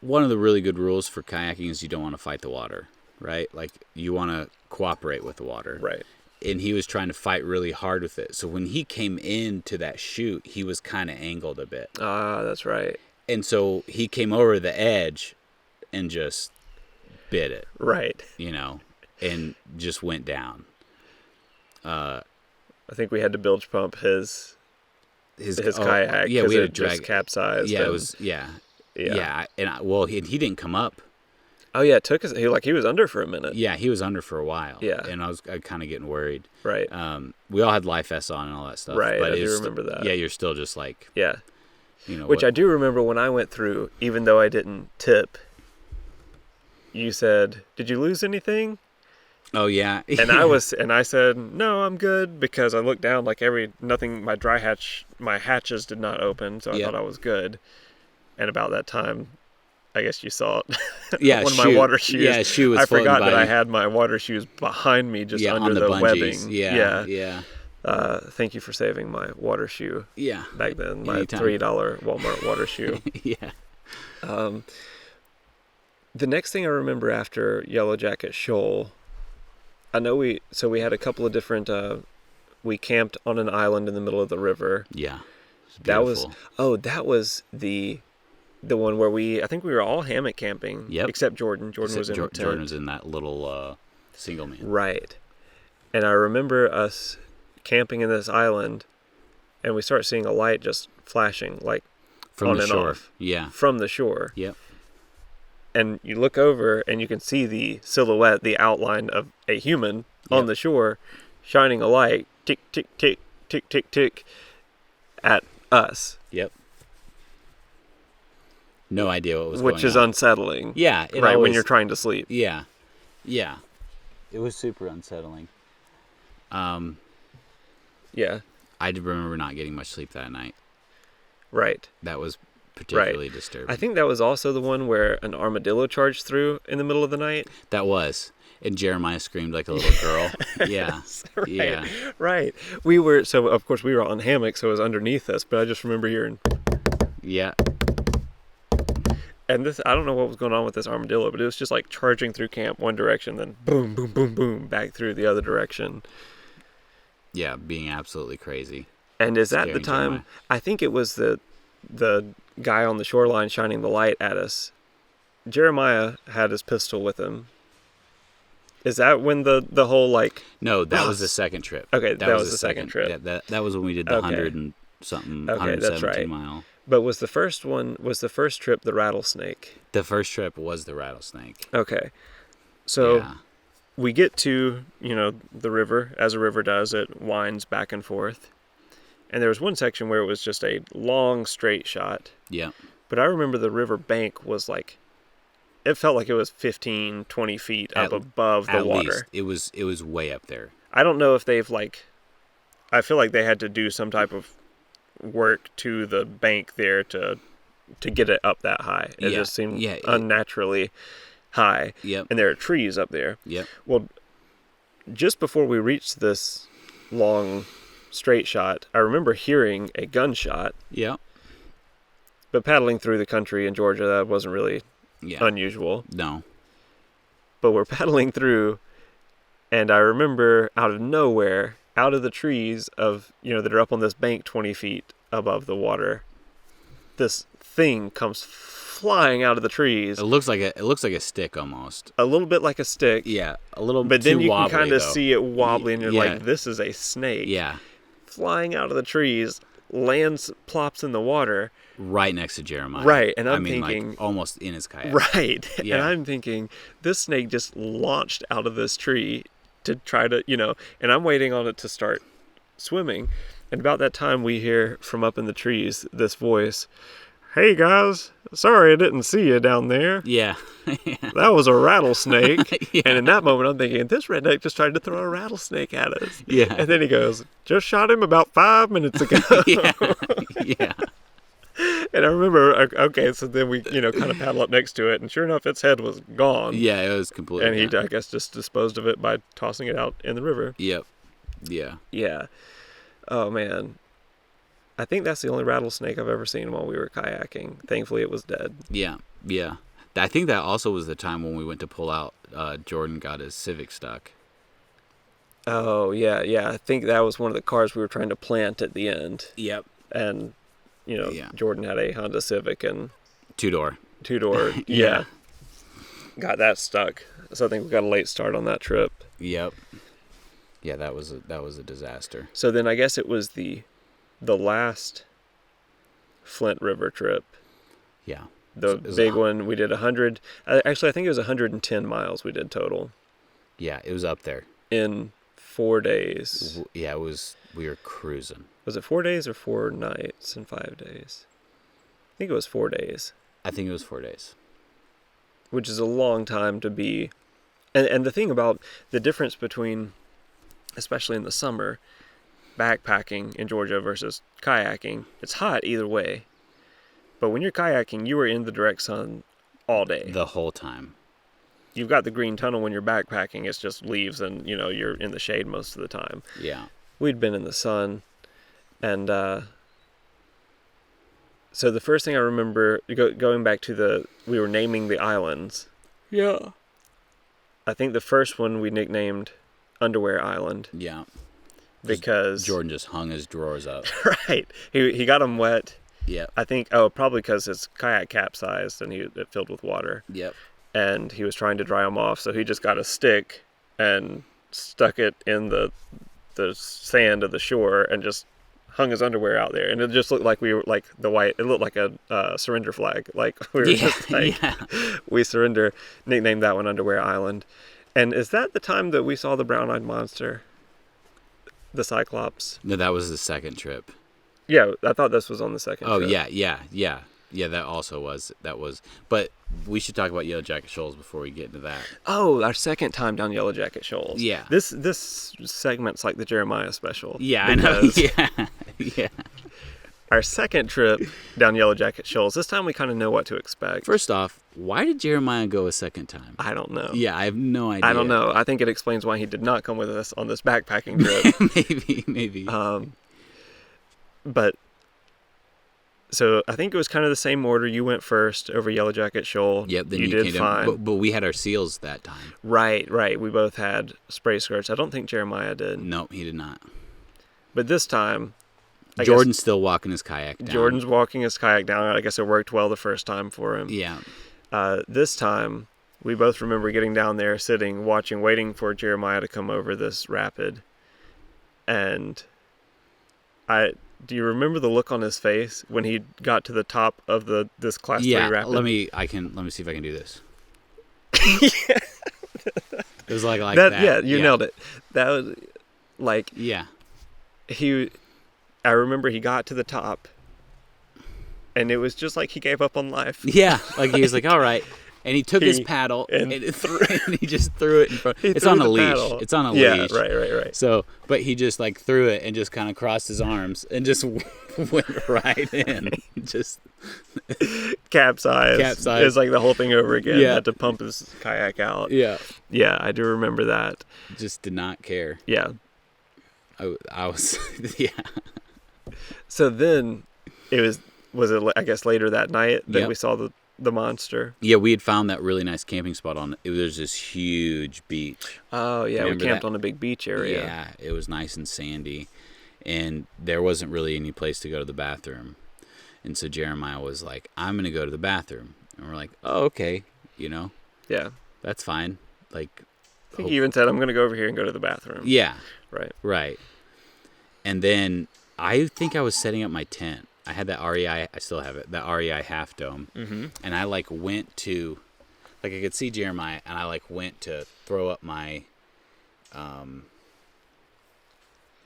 One of the really good rules for kayaking is you don't want to fight the water, right? Like you want to cooperate with the water. Right. And he was trying to fight really hard with it. So when he came into that chute, he was kind of angled a bit. Ah, that's right. And so he came over the edge and just bit it. Right. And just went down. I think we had to bilge pump his kayak. Yeah, we had to it drag just capsized. Yeah, and, it was. Yeah. Yeah. And he didn't come up. Oh yeah, it took us. He was under for a minute. Yeah, he was under for a while. Yeah. And I was kind of getting worried. Right. We all had life vests on and all that stuff. Right. But I do remember that. Yeah, you're still just like. Yeah. Which I do remember when I went through, even though I didn't tip. You said, "Did you lose anything?" Oh yeah. And I said, "No, I'm good," because I looked down like nothing. My hatches did not open, so I thought I was good. And about that time, I guess you saw it. Yeah, one of my water shoes. Yeah, shoe was I forgot floating that by I you. had my water shoes behind me, just under on the bungees. webbing. Yeah. Thank you for saving my water shoe Yeah. back then. My Anytime. $3 Walmart water shoe. Yeah. Um, the next thing I remember after Yellow Jacket Shoal, I know we had a couple of different. We camped on an island in the middle of the river. Yeah. It's That was beautiful. that was the one where I think we were all hammock camping. Yep. Except Jordan. Jordan Except was in the tent. Jordan was in that little single man. Right. And I remember us camping in this island, and we start seeing a light just flashing, like From on the and shore. off Yeah. from the shore. Yep. And you look over, and you can see the silhouette, the outline of a human on the shore, shining a light, tick, tick, tick, tick, tick, tick, at us. Yep. No idea what was which going is on. unsettling. Yeah. Right, when you're trying to sleep. Yeah. Yeah. It was super unsettling. Yeah. I did remember not getting much sleep that night. Right. That was particularly Right. disturbing. I think that was also the one where an armadillo charged through in the middle of the night. That was. And Jeremiah screamed like a little girl. Yeah. Right. Yeah. Right. So of course we were on hammocks, so it was underneath us, but I just remember hearing, Yeah. and I don't know what was going on with this armadillo, but it was just like charging through camp one direction, then boom, boom, boom, boom, back through the other direction. Yeah. Being absolutely crazy. And is that the Scaring time? Jeremiah. I think it was the guy on the shoreline shining the light at us. Jeremiah had his pistol with him. Is that when the whole like? No, that was the second trip. Okay, that was the second trip. Yeah, that was when we did the 100 and something, Okay, that's 117 right. mile. But was the first trip the rattlesnake? The first trip was the rattlesnake. Okay, so Yeah. we get to the river, as a river does. It winds back and forth, and there was one section where it was just a long straight shot. Yeah. But I remember the river bank was like, it felt like it was 15, 20 feet up above the At water. least. It was way up there. I don't know if they've I feel like they had to do some type of work to the bank there to get it up that high. It just seemed unnaturally high. Yep. And there are trees up there. Yep. Well, just before we reached this long straight shot, I remember hearing a gunshot. Yep. But paddling through the country in Georgia, that wasn't really unusual. No. But we're paddling through, and I remember out of nowhere, out of the trees that are up on this bank 20 feet above the water, this thing comes flying out of the trees. It looks like a stick almost. A little bit like a stick. Yeah, a little But too then you wobbly, can kind of though. see it wobbly, and you're Yeah. like, this is a snake. Yeah. Flying out of the trees, lands, plops in the water. Right next to Jeremiah. Right, and I I'm mean, thinking... like, almost in his kayak. Right. Yeah. And I'm thinking, this snake just launched out of this tree to try to, and I'm waiting on it to start swimming. And about that time, we hear from up in the trees this voice, "Hey guys, sorry I didn't see you down there. Yeah. That was a rattlesnake." Yeah. And in that moment, I'm thinking, this redneck just tried to throw a rattlesnake at us. Yeah. And then he goes, "Just shot him about 5 minutes ago." Yeah. Yeah. And I remember, okay, so then we, kind of paddle up next to it, and sure enough, its head was gone. Yeah, it was completely. And he, gone. I guess, just disposed of it by tossing it out in the river. Yep. Yeah. Yeah. Oh, man. I think that's the only rattlesnake I've ever seen while we were kayaking. Thankfully, it was dead. Yeah. Yeah. I think that also was the time when we went to pull out. Jordan got his Civic stuck. Oh, yeah, yeah. I think that was one of the cars we were trying to plant at the end. Yep. And, Yeah. Jordan had a Honda Civic and Two-door. two-door. Yeah. Got that stuck. So I think we got a late start on that trip. Yep. Yeah, that was a disaster. So then I guess it was the last Flint River trip. Yeah. The It was big one, we did 100. Actually, I think it was 110 miles we did total Yeah, it was up there. in 4 days. Yeah, it was. We were cruising. Was it 4 days or 4 nights and 5 days? I think it was 4 days, I think it was 4 days. which is a long time to be. And the thing about the difference between, especially in the summer, backpacking in Georgia versus kayaking, it's hot either way. But when you're kayaking, you are in the direct sun all day. The whole time. You've got the green tunnel when you're backpacking. It's just leaves and, you're in the shade most of the time. Yeah. we'd been in the sun, and so the first thing I remember going back to we were naming the islands. Yeah. I think the first one we nicknamed Underwear Island. Yeah. Because Jordan just hung his drawers up. Right. He got them wet. Yep. I think probably because his kayak capsized and it filled with water. Yep. And he was trying to dry them off, so he just got a stick and stuck it in the sand of the shore and just hung his underwear out there, and it just looked like we were like it looked like a surrender flag, like we were just like we surrender. Nicknamed that one Underwear Island. And is that the time that we saw the brown-eyed monster, the Cyclops? No, that was the second trip. Yeah, I thought this was on the second trip. Yeah, that also was. That was. But we should talk about Yellow Jacket Shoals before we get into that. Oh, our second time down Yellow Jacket Shoals. Yeah. This segment's like the Jeremiah special. Yeah, I know. Yeah. Our second trip down Yellow Jacket Shoals, this time we kind of know what to expect. First off, why did Jeremiah go a second time? I don't know. Yeah, I have no idea. I don't know. I think it explains why he did not come with us on this backpacking trip. Maybe. But so I think it was kind of the same order. You went first over Yellow Jacket Shoal. Yep, then you you did came fine. down, but we had our seals that time. Right. We both had spray skirts. I don't think Jeremiah did. No, he did not. But this time, Jordan's still walking his kayak down. Jordan's walking his kayak down. I guess it worked well the first time for him. Yeah. This time, we both remember getting down there, sitting, watching, waiting for Jeremiah to come over this rapid. And do you remember the look on his face when he got to the top of this class 3 rapid? Let me see if I can do this. Yeah. It was like that. Yeah, you nailed it. That was like I remember he got to the top, and it was just like he gave up on life. Yeah, like he was like, all right. And he took his paddle and he just threw it in front. It's on a leash. Paddle. It's on a leash. Yeah, right. So, but he just like threw it and just kind of crossed his arms and just went right in. Just capsized. It's like the whole thing over again. Yeah. Had to pump his kayak out. Yeah. Yeah, I do remember that. Just did not care. Yeah. I was, yeah. So then, was it I guess later that night that we saw the monster? Yeah, we had found that really nice camping spot it was this huge beach. Oh yeah, Remember we camped that? on a big beach area. Yeah, it was nice and sandy, and there wasn't really any place to go to the bathroom, and so Jeremiah was like, "I'm gonna go to the bathroom," and we're like, "Oh, okay, Yeah, that's fine." Like, I think he even said, "I'm gonna go over here and go to the bathroom." Yeah, right. And then I think I was setting up my tent. I had that REI. I still have it. That REI half dome. Mm-hmm. And I went to, I could see Jeremiah, and I went to throw up my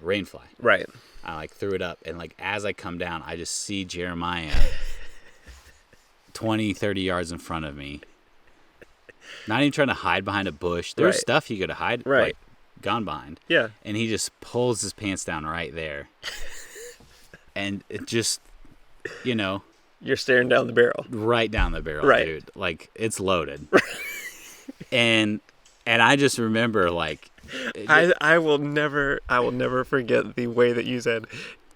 rainfly. Right. I threw it up, and as I come down, I just see Jeremiah 20, 30 yards in front of me. Not even trying to hide behind a bush. There was stuff he could have gone behind. Yeah. And he just pulls his pants down right there. And it just, You're staring down the barrel. Right down the barrel, right. Dude. It's loaded. and I just remember I will never forget the way that you said,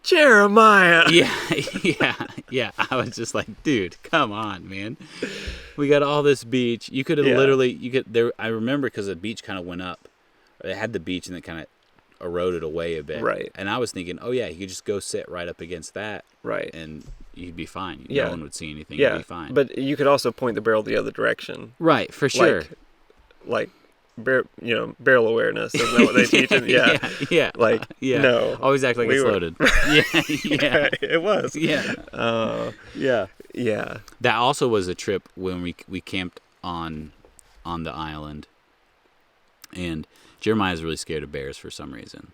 Jeremiah. Yeah. I was just like, dude, come on, man. We got all this beach. You could have I remember because the beach kind of went up. It had the beach and it kind of eroded away a bit. Right. And I was thinking, oh yeah, you could just go sit right up against that. Right. And you'd be fine. Yeah. No one would see anything. Yeah. You'd be fine. But you could also point the barrel the other direction. Right, for sure. Barrel awareness. Isn't that what they teach? Yeah. No. Always act like it's loaded. Yeah. It was. Yeah. Yeah. That also was a trip when we camped on the island. And Jeremiah's really scared of bears for some reason.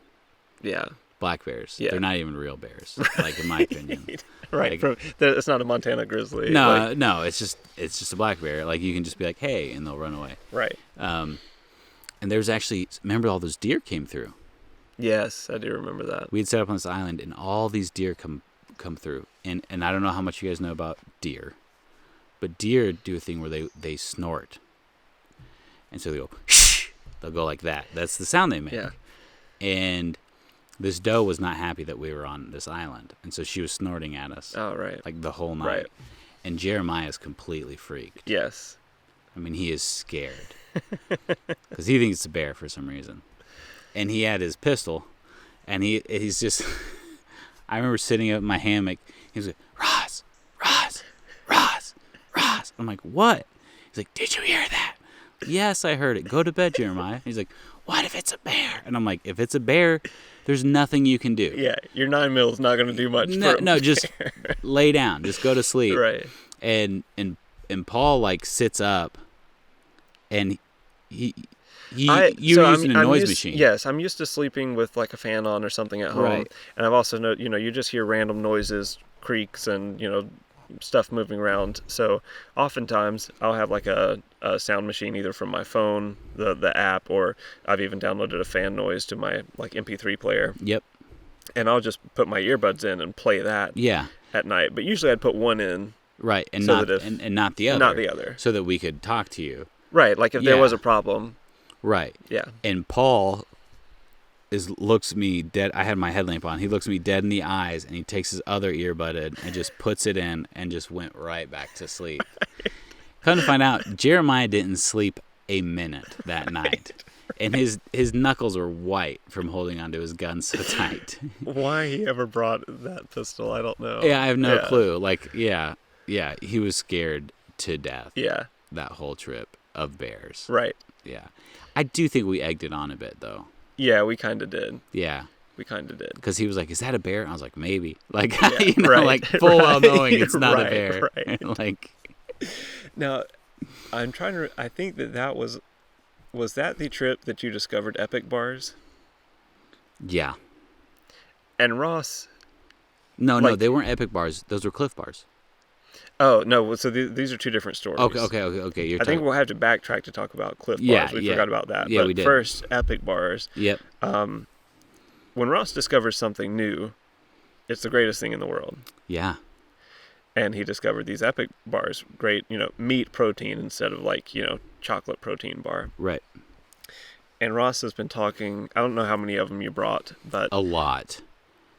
Yeah. Black bears. Yeah. They're not even real bears, in my opinion. Right. It's not a Montana grizzly. No, it's just a black bear. You can just be like, hey, and they'll run away. Right. And there's actually, remember all those deer came through? Yes, I do remember that. We had set up on this island, and all these deer come through. And I don't know how much you guys know about deer, but deer do a thing where they snort. And so they go, shh. They'll go like that. That's the sound they make. Yeah. And This doe was not happy that we were on this island, and so she was snorting at us Oh, right. like the whole night. Right. And Jeremiah is completely freaked. Yes. I mean, he is scared because he thinks it's a bear for some reason. And he had his pistol, and he's just. I remember sitting up in my hammock. He was like, Ross, Ross, Ross, Ross. I'm like, what? He's like, did you hear that? Yes, I heard it. Go to bed, Jeremiah. He's like, what if it's a bear? And I'm like, if it's a bear, there's nothing you can do. Yeah, your 9mm is not going to do much. No, just lay down. Just go to sleep. Right. And Paul like sits up, and you were using a noise machine. Yes, I'm used to sleeping with like a fan on or something at home. Right. And I've also you just hear random noises, creaks, and stuff moving around. So oftentimes I'll have like a sound machine either from my phone, the app, or I've even downloaded a fan noise to my like MP3 player. Yep. And I'll just put my earbuds in and play that. Yeah. At night, but usually I'd put one in. Right, and so not that and not the other. Not the other. So that we could talk to you. Right, like if there was a problem. Right. Yeah. And Paul looks me dead. I had my headlamp on. He looks me dead in the eyes, and he takes his other earbud in and just puts it in and just went right back to sleep. Come to find out, Jeremiah didn't sleep a minute that night. And his knuckles were white from holding onto his gun so tight. Why he ever brought that pistol, I don't know. Yeah, I have no clue. Like, yeah, he was scared to death. Yeah. That whole trip of bears. Right. Yeah. I do think we egged it on a bit, though. Yeah, we kind of did. Yeah. We kind of did. Because he was like, is that a bear? And I was like, maybe. Like, Yeah, right, like full well knowing it's not right, a bear. Right. Like. Now, I'm trying to, I think that was that the trip that you discovered Epic bars? Yeah. And Ross. No, they weren't Epic bars. Those were Cliff bars. Oh, no. So these are two different stories. Okay. I think we'll have to backtrack to talk about Cliff bars. We forgot about that. Yeah, but we did. First, Epic bars. Yep. When Ross discovers something new, it's the greatest thing in the world. Yeah. And he discovered these Epic bars. Great, meat protein instead of like, chocolate protein bar. Right. And Ross has been talking, I don't know how many of them you brought, but a lot.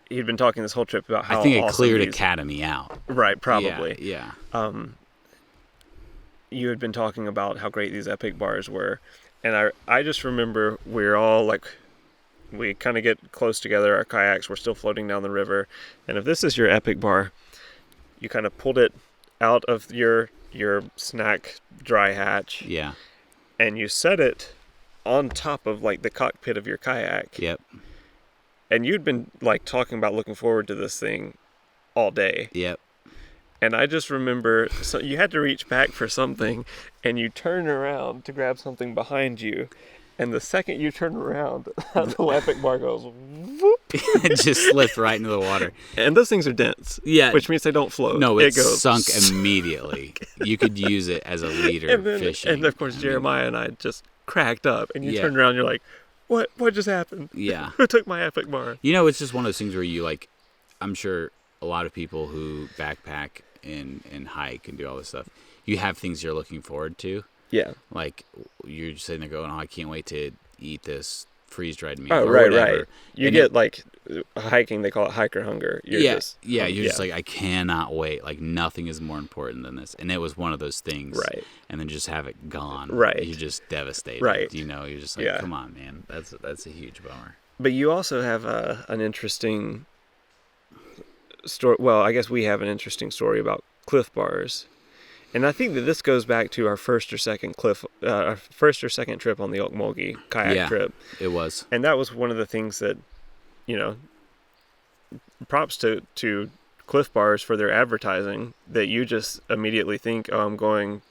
He'd been talking this whole trip about how I think it awesome cleared these... Academy out. Right, probably. Yeah. You had been talking about how great these Epic bars were, and I just remember we're all like, we kind of get close together, our kayaks, we're still floating down the river, and if this is your Epic bar, you kind of pulled it out of your snack dry hatch. Yeah. And you set it on top of like the cockpit of your kayak. Yep. And you'd been like talking about looking forward to this thing all day. Yep. And I just remember, so you had to reach back for something, and you turn around to grab something behind you, and the second you turn around, the Epic bar goes whoop. It just slipped right into the water. And those things are dense. Yeah. Which means they don't float. No, it goes sunk immediately. You could use it as a leader fishing. And of course, Jeremiah and I just cracked up, and you turn around, and you're like, What just happened? Yeah. Who took my Epic bar? It's just one of those things where you like, I'm sure a lot of people who backpack and hike and do all this stuff, you have things you're looking forward to. Yeah. Like you're just sitting there going, oh, I can't wait to eat this freeze-dried meal. Oh, or right, whatever. right. You get like hiking, they call it hiker hunger. You're just like, I cannot wait. Like nothing is more important than this. And it was one of those things. Right. And then just have it gone. Right. You're just devastated. Right. You're just like, come on, man. That's a huge bummer. But you also have an interesting story. Well, I guess we have an interesting story about Cliff bars. And I think that this goes back to our first or second trip on the Okmulgee kayak trip. It was. And that was one of the things that, props to Cliff bars for their advertising, that you just immediately think, oh, I'm going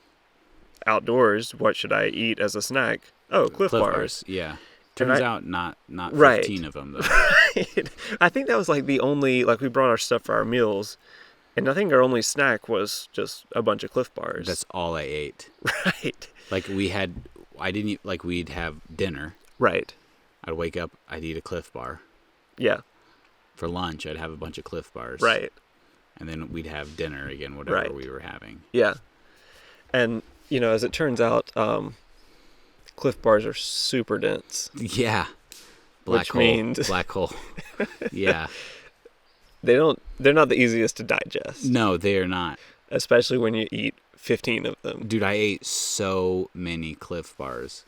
outdoors. What should I eat as a snack? Oh, Cliff bars. Yeah. Turns out not 15 right. of them, though. Right. I think that was like the only, like we brought our stuff for our meals. And I think our only snack was just a bunch of Cliff bars. That's all I ate. Right. Like we'd have dinner. Right. I'd wake up, I'd eat a Cliff bar. Yeah. For lunch, I'd have a bunch of Cliff bars. Right. And then we'd have dinner again, whatever we were having. Yeah. And, as it turns out, Cliff bars are super dense. Yeah. Black which hole. means Black hole. Yeah. they're not the easiest to digest, No, they are not. especially when you eat 15 of them. Dude, I ate so many Cliff Bars.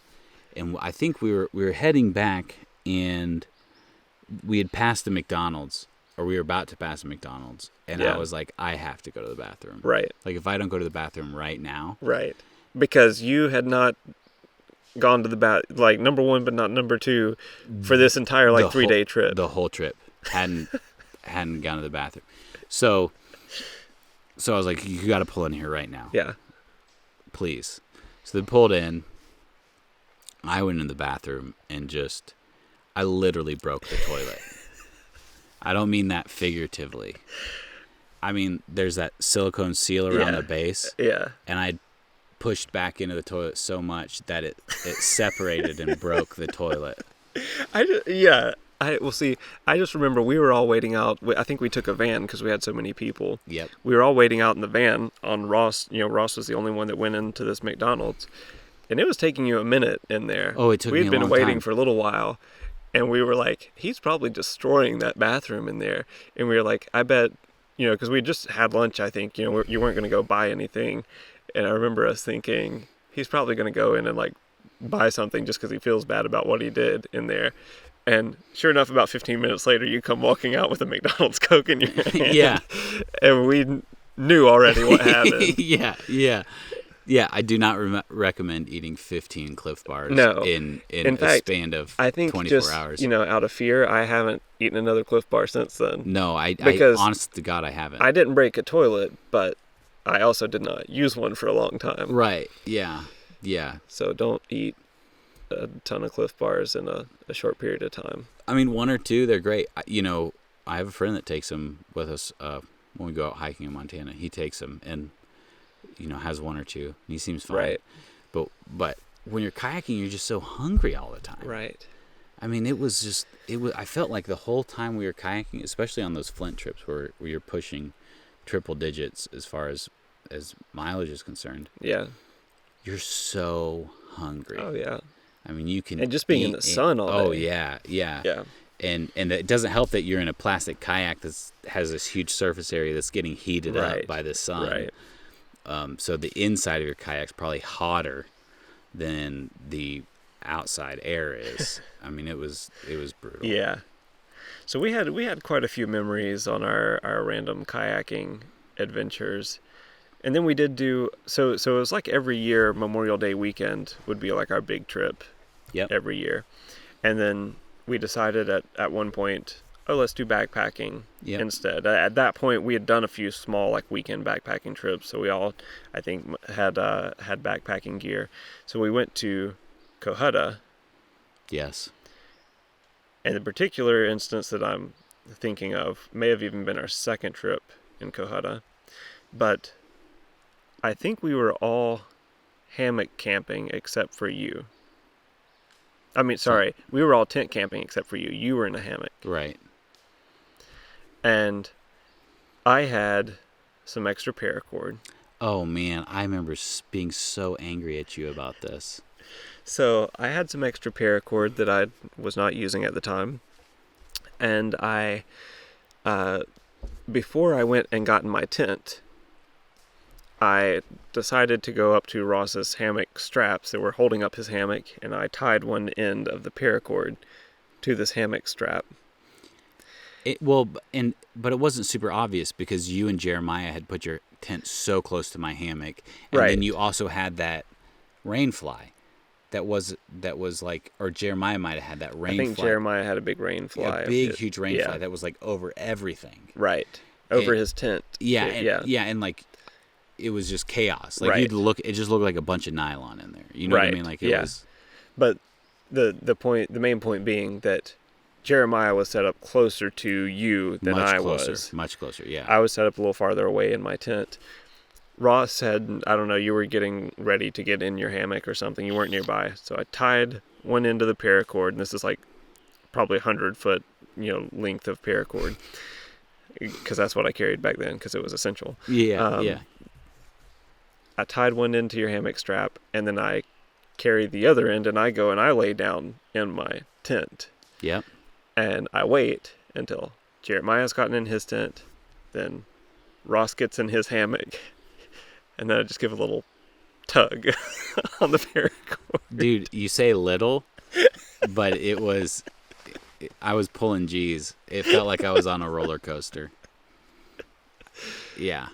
And I think we were heading back, and we had passed the McDonald's, or we were about to pass the McDonald's, and Yeah. I was like, I have to go to the bathroom. Right. Like, if I don't go to the bathroom right now, Right. Because you had not gone to the like number one, but not number two for this entire like 3-day trip. the whole trip hadn't gone to the bathroom. So I was like, you got to pull in here right now. Yeah. Please. So they pulled in. I went in the bathroom and I literally broke the toilet. I don't mean that figuratively. I mean, there's that silicone seal around the base. Yeah. And I pushed back into the toilet so much that it separated and broke the toilet. I just remember we were all waiting out. I think we took a van because we had so many people. Yep. We were all waiting out in the van on Ross. Ross was the only one that went into this McDonald's. And it was taking you a minute in there. Oh, it took me a long time. We'd been waiting for a little while. And we were like, he's probably destroying that bathroom in there. And we were like, I bet, because we just had lunch, I think. You weren't going to go buy anything. And I remember us thinking, he's probably going to go in and like buy something just because he feels bad about what he did in there. And sure enough, about 15 minutes later, you come walking out with a McDonald's Coke in your hand. Yeah. And we knew already what happened. Yeah, I do not recommend eating 15 Cliff Bars in a fact, span of I think 24 hours. Out of fear, I haven't eaten another Cliff Bar since then. No, I honest to God, I haven't. I didn't break a toilet, but I also did not use one for a long time. Right, yeah. So don't eat a ton of Cliff Bars in a short period of time. I mean, one or two, they're great. I have a friend that takes them with us when we go out hiking in Montana. He takes them and has one or two, and he seems fine. Right. But when you're kayaking, you're just so hungry all the time. Right. I mean, I felt like the whole time we were kayaking, especially on those Flint trips where you're pushing triple digits as far as mileage is concerned. Yeah. You're so hungry. Oh, yeah. I mean, you can... And just being in the sun all day. Oh, yeah. Yeah. And it doesn't help that you're in a plastic kayak that has this huge surface area that's getting heated up by the sun. Right. So the inside of your kayak's probably hotter than the outside air is. I mean, it was brutal. Yeah. So we had quite a few memories on our random kayaking adventures. And then we did do so it was like every year Memorial Day weekend would be like our big trip. Yep. Every year. And then we decided at one point, let's do backpacking instead. At that point, we had done a few small like weekend backpacking trips, so we all, I think, had backpacking gear. So we went to Cohutta. Yes. And the particular instance that I'm thinking of may have even been our second trip in Cohutta, but I think we were all hammock camping except for you. I mean, sorry, we were all tent camping except for you. You were in a hammock. Right. And I had some extra paracord. Oh, man, I remember being so angry at you about this. So I had some extra paracord that I was not using at the time. And I, before I went and got in my tent, I decided to go up to Ross's hammock straps that were holding up his hammock, and I tied one end of the paracord to this hammock strap. But it wasn't super obvious because you and Jeremiah had put your tent so close to my hammock, and then you also had that rain fly. That was like, or Jeremiah might have had that rain fly. I think Jeremiah had a big rain fly. A big, huge rain fly that was like over everything. Right. Over his tent. Yeah. And like, it was just chaos. Like it just looked like a bunch of nylon in there. You know what I mean? Like it was. But the main point being that Jeremiah was set up closer to you than I was. Much closer, yeah. I was set up a little farther away in my tent. Ross said, I don't know, you were getting ready to get in your hammock or something. You weren't nearby. So I tied one end of the paracord, and this is like probably 100-foot, length of paracord, because that's what I carried back then, because it was essential. Yeah. I tied one end to your hammock strap, and then I carried the other end, and I go and I lay down in my tent. Yep. And I wait until Jeremiah's gotten in his tent, then Ross gets in his hammock, and then I just give a little tug on the paracord. Dude, you say little, but I was pulling G's. It felt like I was on a roller coaster. Yeah.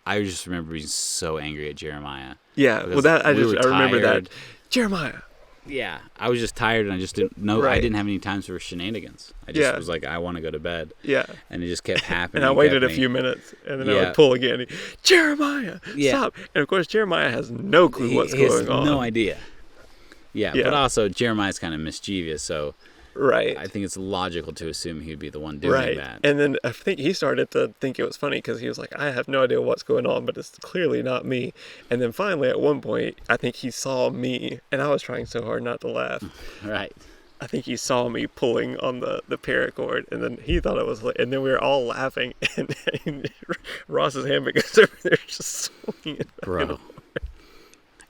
I just remember being so angry at Jeremiah. Yeah, well, I remember that. Jeremiah. Yeah, I was just tired, and I just didn't know. Right. I didn't have any time for shenanigans. I just was like, I want to go to bed. Yeah. And it just kept happening. And I waited a few minutes, and then I would pull again. Jeremiah, stop! And of course, Jeremiah has no clue what's going on. No idea. Yeah, but also Jeremiah's kind of mischievous, so right. I think it's logical to assume he'd be the one doing that. And then I think he started to think it was funny because he was like, I have no idea what's going on, but it's clearly not me. And then finally, at one point, I think he saw me, and I was trying so hard not to laugh. Right. I think he saw me pulling on the paracord, and then he thought it was, and then we were all laughing, and Ross's hammock is over there just swinging. Bro.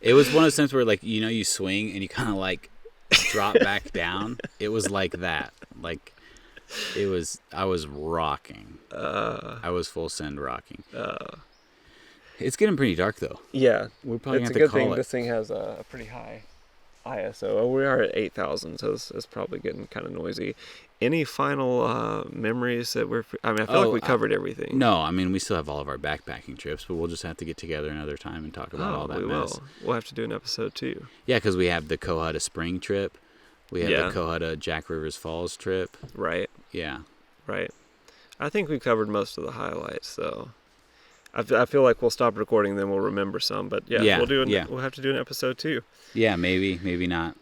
It was one of those times where, like, you swing and you kind of like drop back down. It was like that. Like, I was rocking. I was full send rocking. It's getting pretty dark, though. Yeah. We're probably it's going a to have good to call thing it. this thing has a pretty high ISO. We are at 8,000, so it's probably getting kind of noisy. Any final memories that I feel like we covered everything. No, I mean, we still have all of our backpacking trips, but we'll just have to get together another time and talk about all that mess. We'll have to do an episode, too. Yeah, because we have the Cohutta Spring trip. We have the Cohutta Jack Rivers Falls trip. Right. Yeah. Right. I think we covered most of the highlights, so I feel like we'll stop recording, then we'll remember some. But we'll have to do an episode, too. Yeah, maybe not.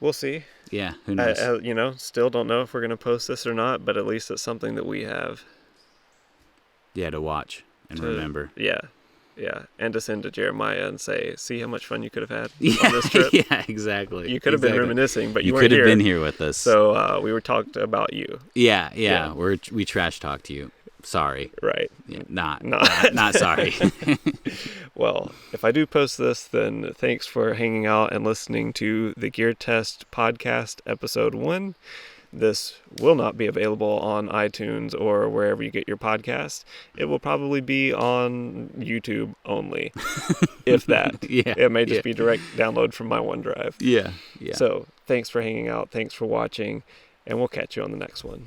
We'll see. Yeah, who knows? Still don't know if we're going to post this or not, but at least it's something that we have. Yeah, to watch and remember. Yeah, and to send to Jeremiah and say, see how much fun you could have had on this trip. Yeah, exactly. You could have been reminiscing, but you weren't could have here. been here with us. So we were talked about you. Yeah. We trash talked to you. Sorry. Right. Yeah, not sorry. Well, if I do post this, then thanks for hanging out and listening to the Gear Test Podcast Episode 1. This will not be available on iTunes or wherever you get your podcast. It will probably be on YouTube only, if that. Yeah. It may just be direct download from my OneDrive. Yeah. So thanks for hanging out. Thanks for watching. And we'll catch you on the next one.